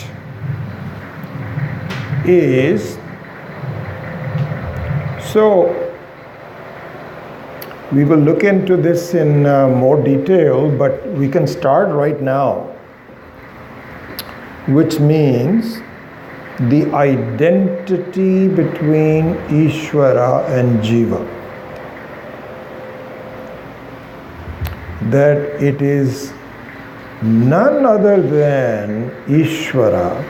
is, so we will look into this in more detail, but we can start right now, which means the identity between Ishvara and Jiva. That it is none other than Ishvara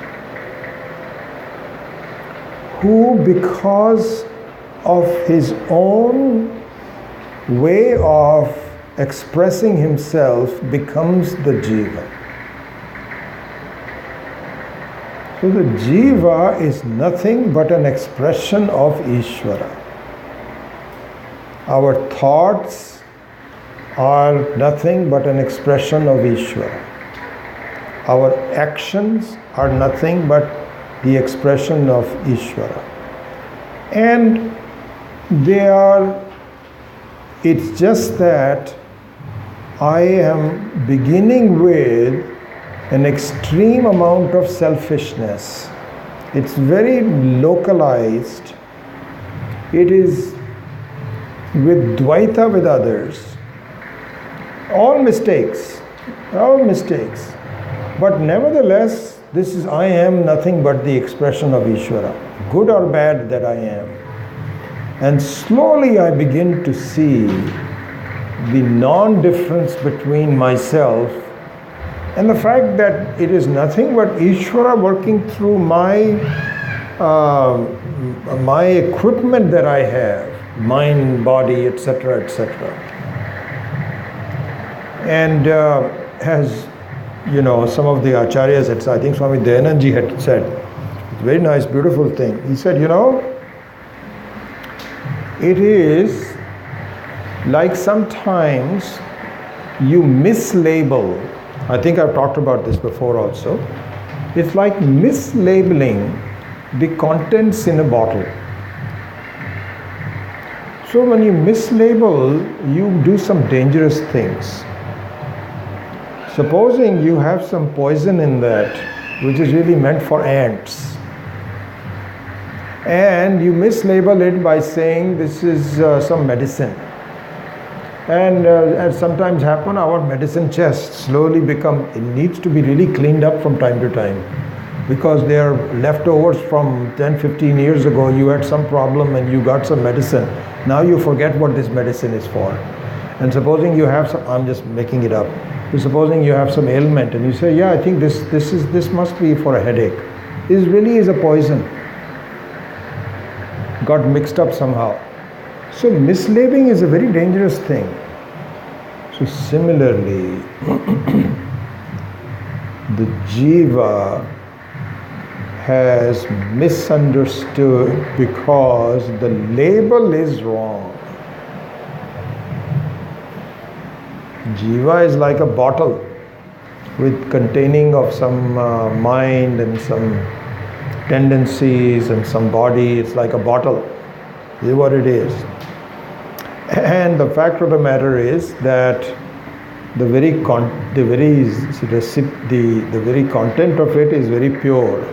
who, because of his own way of expressing himself, becomes the Jiva. So the Jiva is nothing but an expression of Ishvara. Our thoughts are nothing but an expression of Ishvara. Our actions are nothing but the expression of Ishvara. And it's just that I am beginning with an extreme amount of selfishness. It's very localized. It is with Dvaita with others. All mistakes. But nevertheless, I am nothing but the expression of Ishvara, good or bad that I am. And slowly I begin to see the non-difference between myself and the fact that it is nothing but Ishvara working through my equipment that I have, mind, body, etc., etc. And as you know, some of the acharyas, I think Swami Dayanandji had said, it's a very nice, beautiful thing. He said, you know, it is like sometimes you mislabel. I think I've talked about this before also. It's like mislabeling the contents in a bottle. So when you mislabel, you do some dangerous things. Supposing you have some poison in that, which is really meant for ants, and you mislabel it by saying this is some medicine. And as sometimes happen, our medicine chests slowly become, it needs to be really cleaned up from time to time, because they are leftovers from 10-15 years ago. You had some problem and you got some medicine. Now you forget what this medicine is for. And supposing you have some, I'm just making it up. Supposing you have some ailment and you say, yeah, I think this must be for a headache. This really is a poison. Got mixed up somehow. So mislabeling is a very dangerous thing. So similarly, the jiva has misunderstood because the label is wrong. Jiva is like a bottle with containing of some mind and some tendencies and some body. It's like a bottle. This is what it is. And the fact of the matter is that the very content of it is very pure.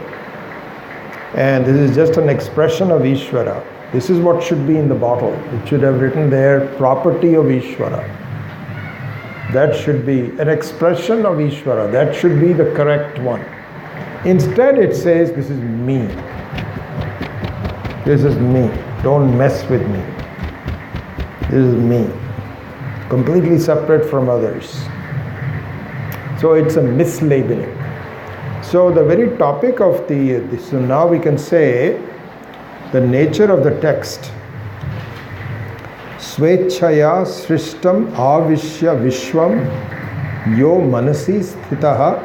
And this is just an expression of Ishvara. This is what should be in the bottle. It should have written there, property of Ishvara. That should be an expression of Ishvara. That should be the correct one. Instead it says, this is me. This is me. Don't mess with me. This is me. Completely separate from others. So it's a mislabeling. So the very topic of so now we can say the nature of the text. Svechaya srishtam avishya vishwam yo manasi sthitaha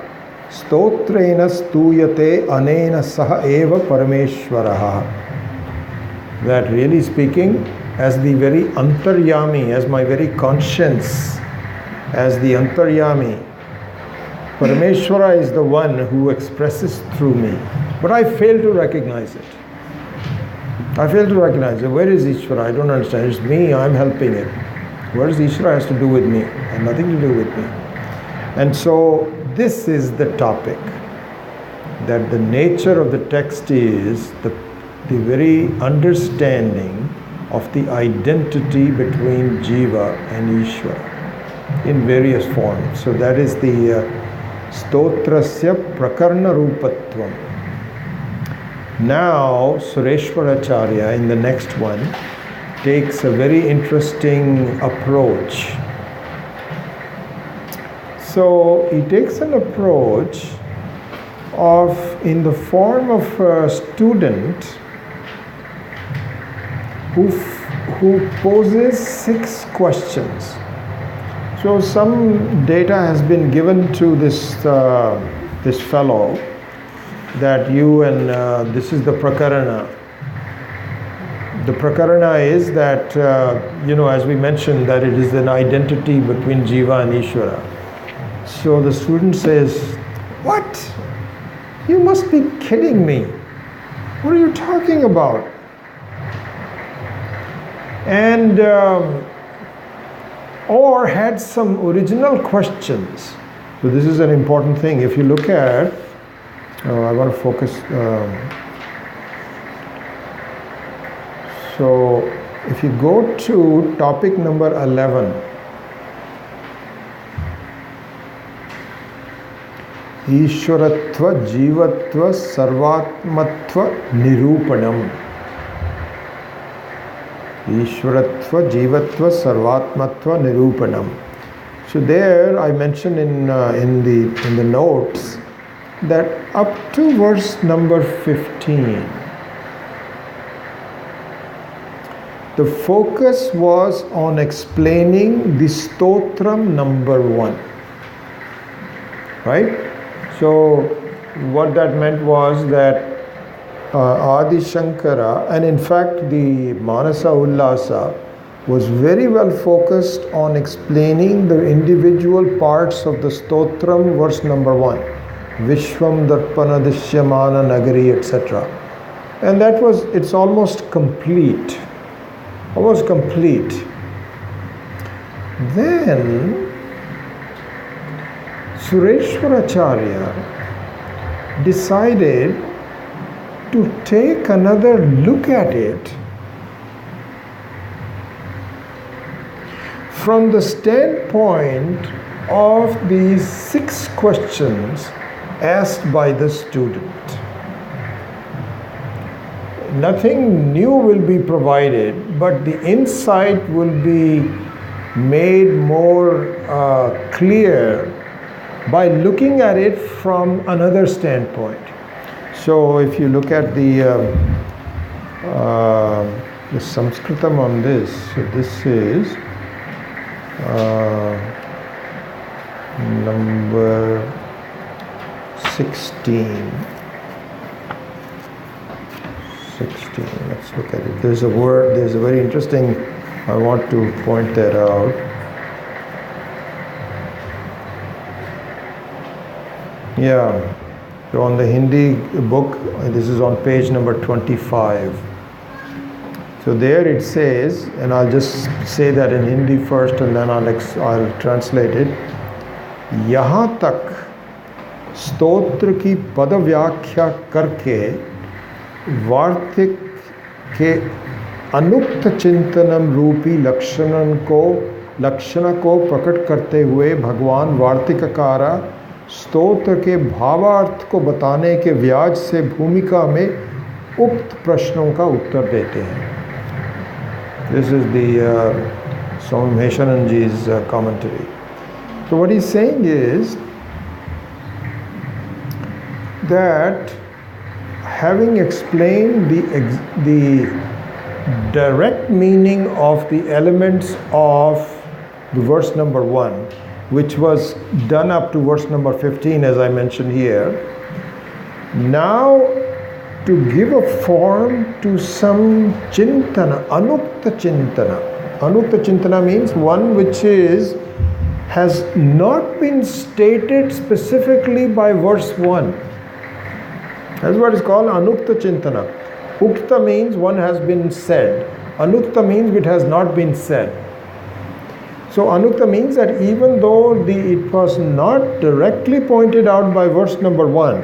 stotrena stuyate anena saha eva parameshwaraha. That really speaking, as the very antaryami, as my very conscience, as the antaryami, Parameshwara is the one who expresses through me. But I fail to recognize it. I fail to recognize it. Where is Ishvara? I don't understand. It's me, I'm helping it. What does Ishvara has to do with me? And nothing to do with me. And so this is the topic. That the nature of the text is the very understanding of the identity between Jiva and Ishvara in various forms. So that is the Stotrasya Prakarna Rupatvam. Now Sureshwaracharya in the next one takes a very interesting approach. So he takes an approach of in the form of a student who poses 6 questions. So some data has been given to this fellow that you and this is the prakarana. The prakarana is that as we mentioned, that it is an identity between Jiva and Ishvara. So the student says, "What? You must be kidding me. What are you talking about?" And or had some original questions. So this is an important thing. If you look at, I want to focus. So if you go to topic number 11, Ishwaratva Jivatva Sarvatmatva Nirupanam. Ishwaratva Jivatva Sarvatmatva Nirupanam. So there I mentioned in the notes that up to verse number 15 The focus was on explaining the Stotram number 1. Right? So, what that meant was that Adi Shankara, and in fact the Manasa Ullasa, was very well focused on explaining the individual parts of the Stotram, verse number 1. Vishwam Darpana Dishyamana Nagari, etc. And that was, it's almost complete. Almost complete. Then Sureshwaracharya decided to take another look at it from the standpoint of these 6 questions asked by the student. Nothing new will be provided, but the insight will be made more clear by looking at it from another standpoint. So if you look at the Sanskritam on this, so this is number 16. Let's look at it. There's a word, there's a very interesting, I want to point that out. Yeah, so on the Hindi book, this is on page number 25. So there it says, and I'll just say that in Hindi first and then I'll translate it. यहाँ तक स्तोत्र की पद व्याख्या करके वार्तिक के अनुक्त चिंतनम रूपी लक्षण को प्रकट करते हुए भगवान वार्तिककारा स्तोत्र के भावार्थ को बताने के व्याज से भूमिका में उक्त प्रश्नों का उत्तर देते हैं. This is the Swami Maheshananji's commentary. So what he's saying is that having explained the direct meaning of the elements of the verse number 1, which was done up to verse number 15 as I mentioned here, now to give a form to some chintana, anukta chintana. Anukta chintana means one which has not been stated specifically by verse 1. That's what is called anukta chintana. Ukta means one has been said. Anukta means it has not been said. So anukta means that even though it was not directly pointed out by verse number 1,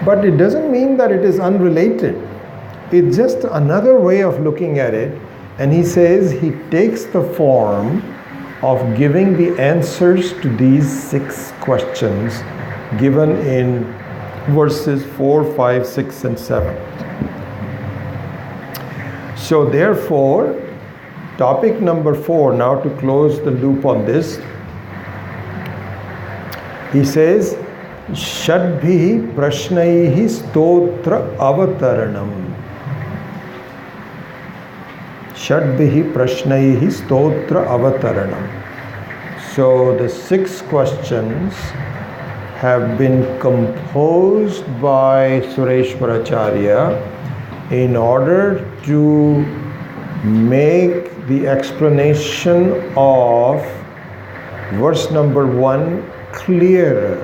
but it doesn't mean that it is unrelated. It's just another way of looking at it. And he says he takes the form of giving the answers to these 6 questions given in verses 4, 5, 6, and 7. So therefore, topic number 4, now to close the loop on this, he says, Shadbhihi prashnaihi stotra avataranam. Shadbhihi prashnaihi stotra avataranam. So the 6 questions have been composed by Sureshwaracharya in order to make the explanation of verse number 1 clearer.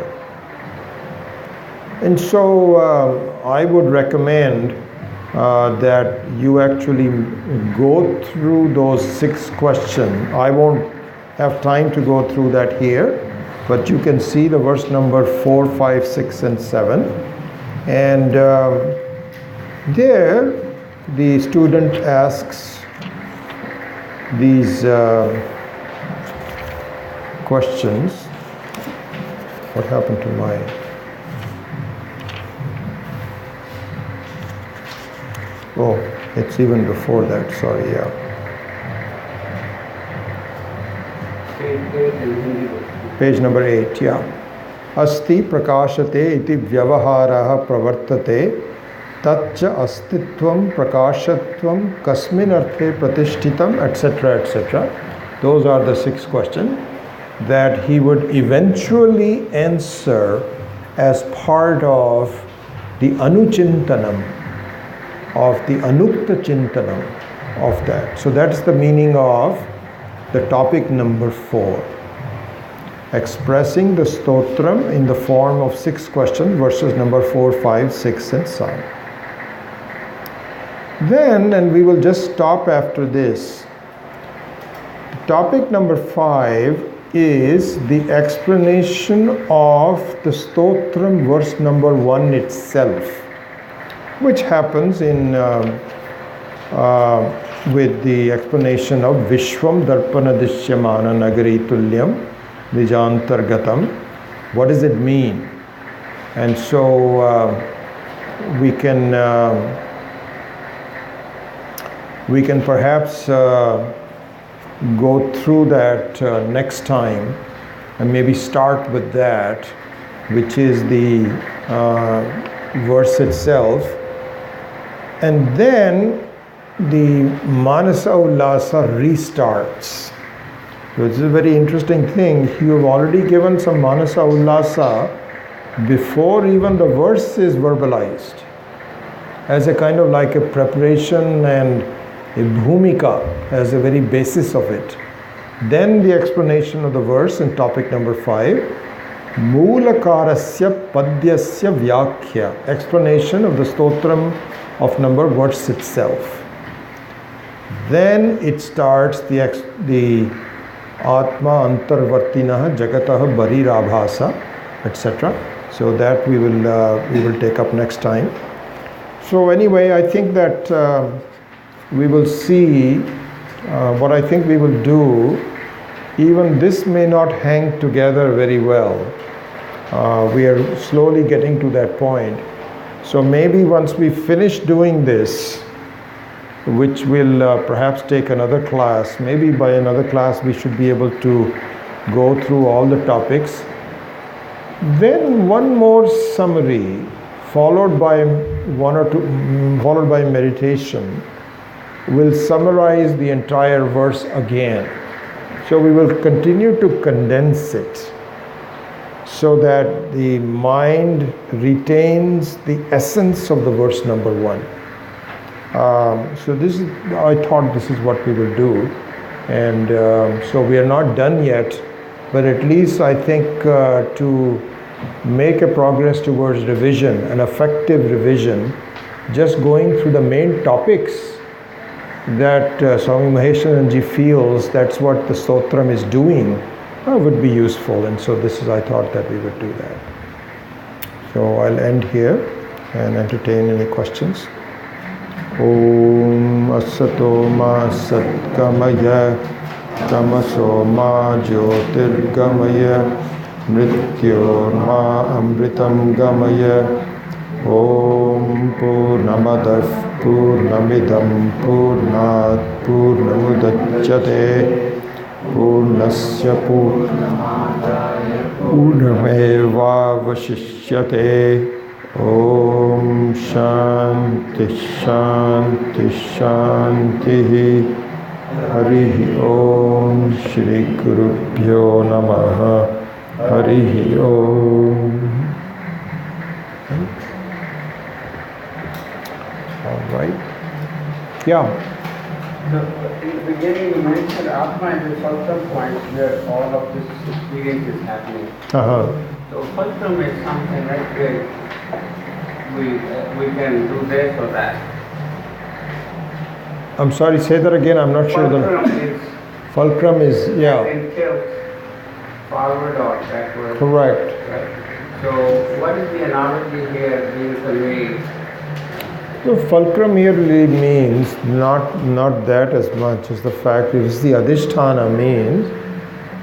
And so I would recommend that you actually go through those 6 questions. I won't have time to go through that here, but you can see the verse number 4, 5, 6, and 7. And there the student asks these questions. What happened to my... Oh, it's even before that, sorry, yeah. Page number 8, yeah. Asti prakashate iti vyavaharaha pravartate Tatcha astitvam prakashatvam kasmin arthe pratishthitam, etc., etc. Those are the 6 questions that he would eventually answer as part of the anuchintanam, of the anukta chintanam of that. So that's the meaning of the topic number 4. Expressing the stotram in the form of 6 questions, verses number 4, 5, 6 and 7. Then, and we will just stop after this, topic number 5 is the explanation of the stotram verse number 1 itself, which happens in with the explanation of Vishwam Darpana Dishyamana Nagari Tulyam Vijantargatam. What does it mean? And so we can perhaps go through that next time, and maybe start with that, which is the verse itself, and then the Manasa Ullasa restarts. So it's a very interesting thing. You have already given some Manasa Ullasa before even the verse is verbalized, as a kind of like a preparation and a bhumika, as a very basis of it. Then the explanation of the verse in topic number 5, Moolakarasya Padyasya Vyakhya, explanation of the stotram of number verse itself. Then it starts the Atma Antarvartinah Jagatah Barirabhasa, etc. So that we will take up next time. So anyway, I think that we will see what I think we will do. Even this may not hang together very well. We are slowly getting to that point. So maybe once we finish doing this, which will perhaps take another class, maybe by another class we should be able to go through all the topics. Then one more summary, followed by meditation, will summarize the entire verse again. So we will continue to condense it so that the mind retains the essence of the verse number 1. So this is, I thought this is what we will do, and so we are not done yet, but at least I think to make a progress towards revision, an effective revision, just going through the main topics that Swami Maheshananji feels that's what the stotram is doing, would be useful. And so this is, I thought that we would do that. So I'll end here and entertain any questions. Om Asato Ma Satkamaya Tamaso Ma Jyotirgamaya Mrityor Ma Amritam Gamaya Om Purnamadah Purnamidam Purnat Purnamudachyate Purnasya Purnameva Vashishyate. Om Shanti Shanti Shanti. Hari Om Shri Gurubhyo Namaha. Hari Om. All right. Yeah. So, in the beginning you mentioned Atma is the fulcrum point where all of this experience is happening. So fulcrum is something like we can do this or that. I'm sorry, say that again. I'm not sure. Fulcrum is, yeah. In tilt, forward or backward. Correct. Right. So what is the analogy here being conveyed? So fulcrum here really means not that as much as the fact is the adhisthana means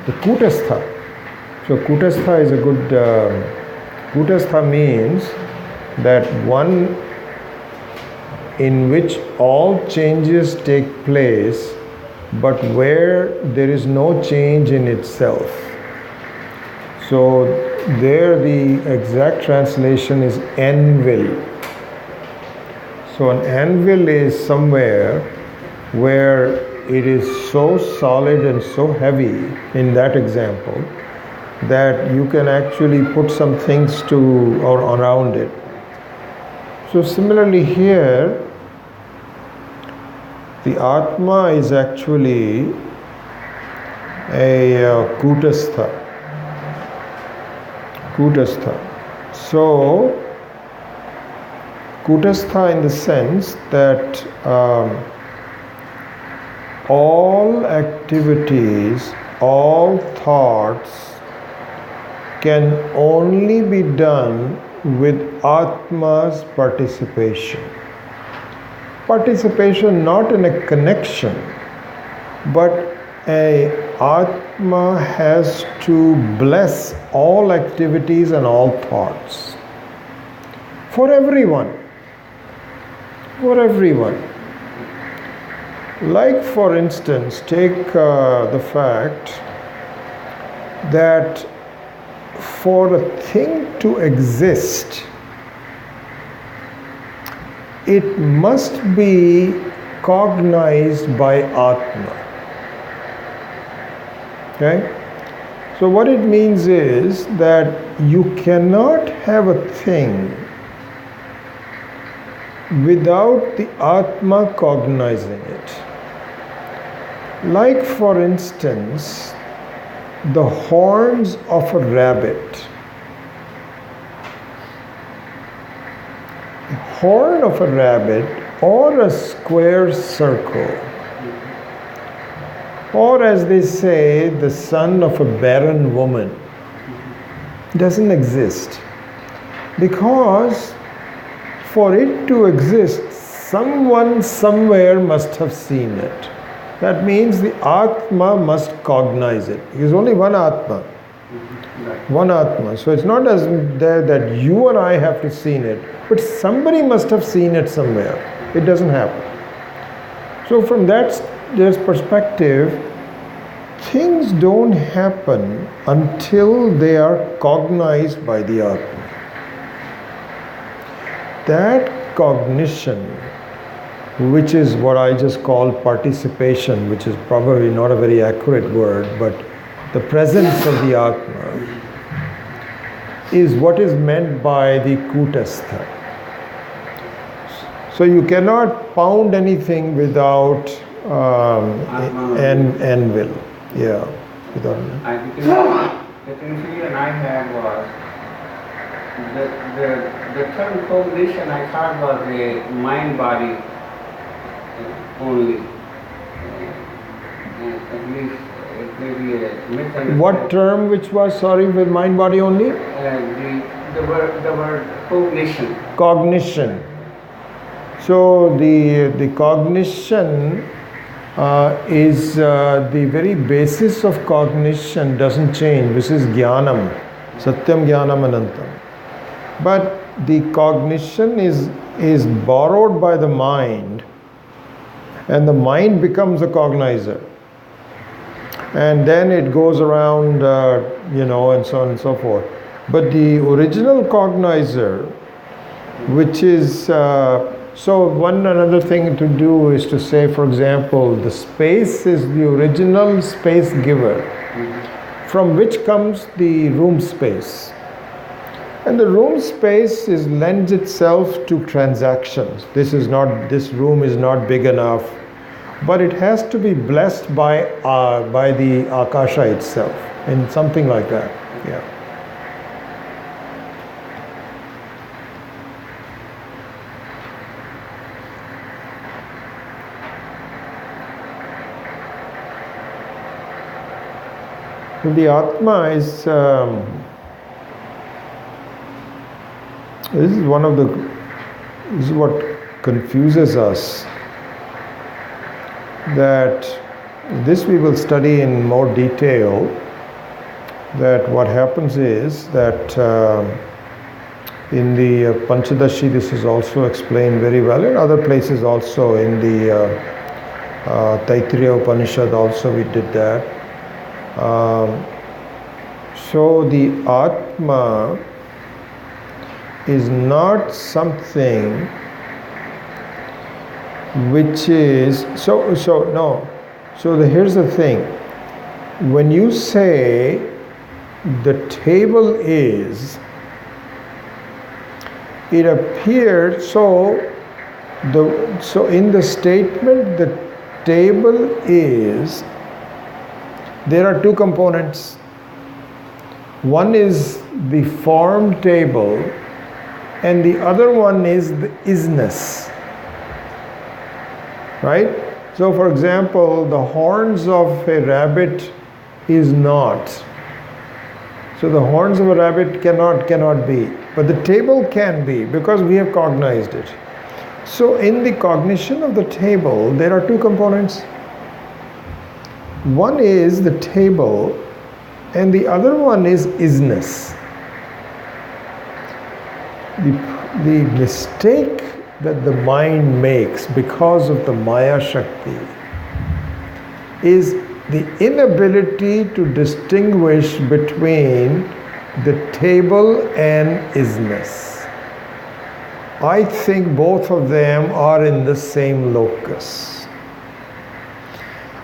the kutastha. So kutastha is a good, kutastha means that one in which all changes take place but where there is no change in itself. So there the exact translation is envil. So an anvil is somewhere where it is so solid and so heavy, in that example, that you can actually put some things to or around it. So similarly here, the Atma is actually a kutastha. So kutastha in the sense that all activities, all thoughts can only be done with Atma's participation. Participation not in a connection, but a Atma has to bless all activities and all thoughts. For everyone. Like for instance, take the fact that for a thing to exist, it must be cognized by Atma. Okay? So what it means is that you cannot have a thing without the Atma cognizing it. Like for instance, the horns of a rabbit. A horn of a rabbit or a square circle, or as they say, the son of a barren woman, doesn't exist. Because for it to exist, someone somewhere must have seen it. That means the Atma must cognize it. There's only one Atma. One Atma. So it's not as there that you and I have to seen it, but somebody must have seen it somewhere. It doesn't happen. So from that perspective, things don't happen until they are cognized by the Atma. That cognition, which is what I just call participation, which is probably not a very accurate word, but the presence of the Atma, is what is meant by the kutastha. So you cannot pound anything without anvil. Yeah. Without the confusion I had was the term cognition I thought was a mind-body only. At least it may be a misunderstanding. What term which was, sorry, with mind body only? The word cognition. Cognition. So the cognition is the very basis of cognition doesn't change. This is jnanam, satyam jnanam anantam. But the cognition is borrowed by the mind, and the mind becomes a cognizer. And then it goes around, and so on and so forth. But the original cognizer, which is, another thing to do is to say, for example, the space is the original space giver, from which comes the room space. And the room space lends itself to transactions. This room is not big enough, but it has to be blessed by the Akasha itself, and something like that. Yeah. The Atma is this is what confuses us, that this we will study in more detail, that what happens is that in the Panchadashi this is also explained very well, in other places also, in the Taittiriya Upanishad also we did that. So the Atma is not something which is here's the thing. When you say the table is, it appears so in the statement the table is, there are two components. One is the form table and the other one is the isness. Right? So for example, the horns of a rabbit is not. So the horns of a rabbit cannot be. But the table can be because we have cognized it. So in the cognition of the table, there are two components. One is the table and the other one is isness. The mistake that the mind makes because of the Maya Shakti is the inability to distinguish between the table and isness. I think both of them are in the same locus.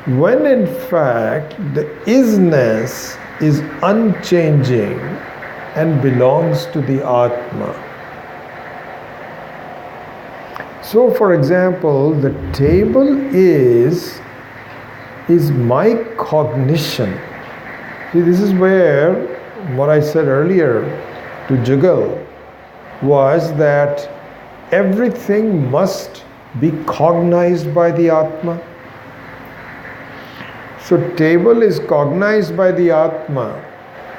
When in fact the isness is unchanging and belongs to the Atma. So for example, the table is my cognition. See, this is where what I said earlier to Jugal was that everything must be cognized by the Atma. So table is cognized by the Atma.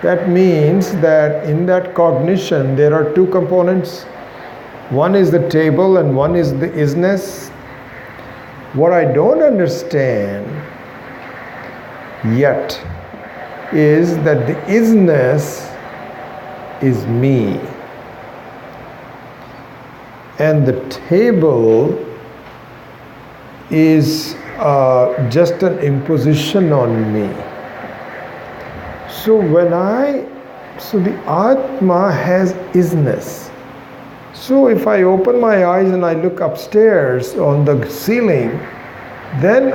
That means that in that cognition there are two components. One is the table and one is the isness. What I don't understand yet is that the isness is me and the table is just an imposition on me. So the Atma has isness. So if I open my eyes and I look upstairs on the ceiling, then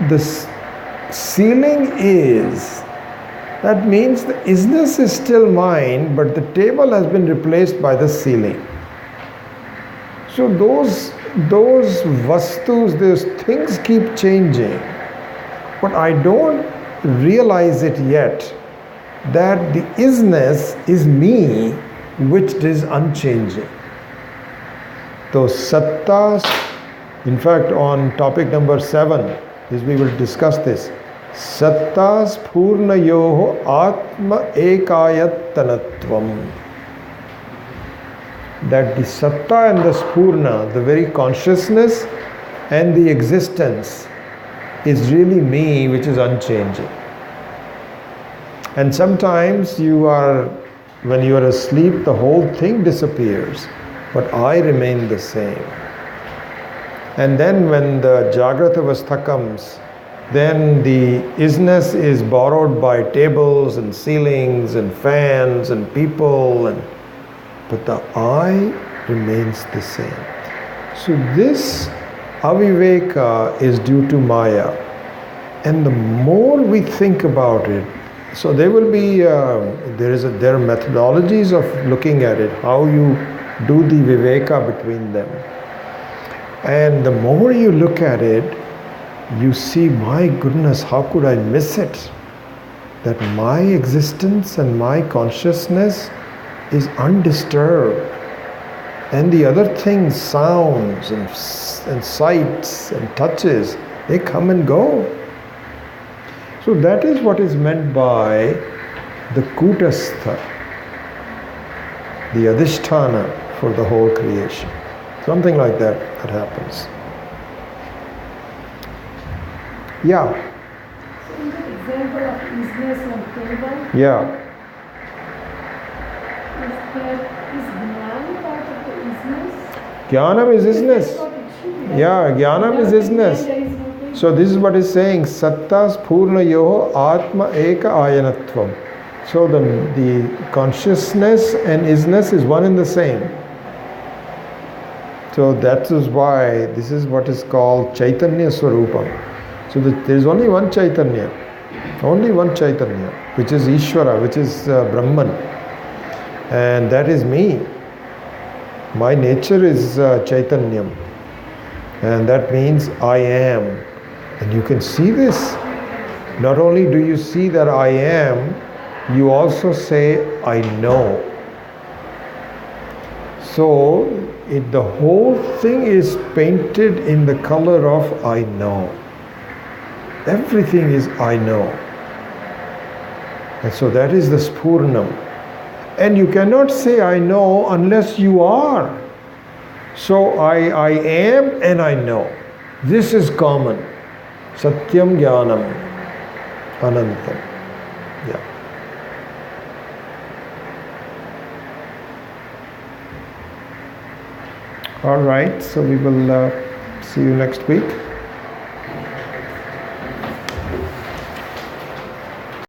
the ceiling is, that means the isness is still mine, but the table has been replaced by the ceiling. So those vastus, those things keep changing, but I don't realize it yet that the isness is me, which is unchanging. Those sattas, in fact on topic number 7, we will discuss this. Sattas purnayoho atma ekayattanatvam. That the satta and the spurna, the very consciousness and the existence, is really me, which is unchanging. And sometimes when you are asleep, the whole thing disappears, but I remain the same. And then when the Jagrata Avastha comes, then the isness is borrowed by tables and ceilings and fans and people, but the I remains the same. So this aviveka is due to Maya. And the more we think about it, so there will be, there are methodologies of looking at it, how you do the viveka between them. And the more you look at it, you see, my goodness, how could I miss it? That my existence and my consciousness is undisturbed. And the other things, sounds and sights and touches, they come and go. So that is what is meant by the kutastha, the adhisthana for the whole creation. Something like that happens. Yeah. So in the example of isness and table, Yeah. is jnana part of the isness? Jnanam is isness. That's what it should be. Yeah, jnanam is isness. There is no table. So this is what is saying, sattas purnayoho atma eka ayanatvam. So the consciousness and isness is one and the same. So that is why this is what is called Chaitanya Swarupam. So there is only one Chaitanya, which is Ishvara, which is Brahman, and that is me. My nature is Chaitanyam, and that means I am. And you can see this. Not only do you see that I am, you also say I know. So the whole thing is painted in the color of I know. Everything is I know. And so that is the Spurnam. And you cannot say I know unless you are. So I am and I know. This is common. Satyam Jnanam Anantam. Yeah. All right, so we will see you next week.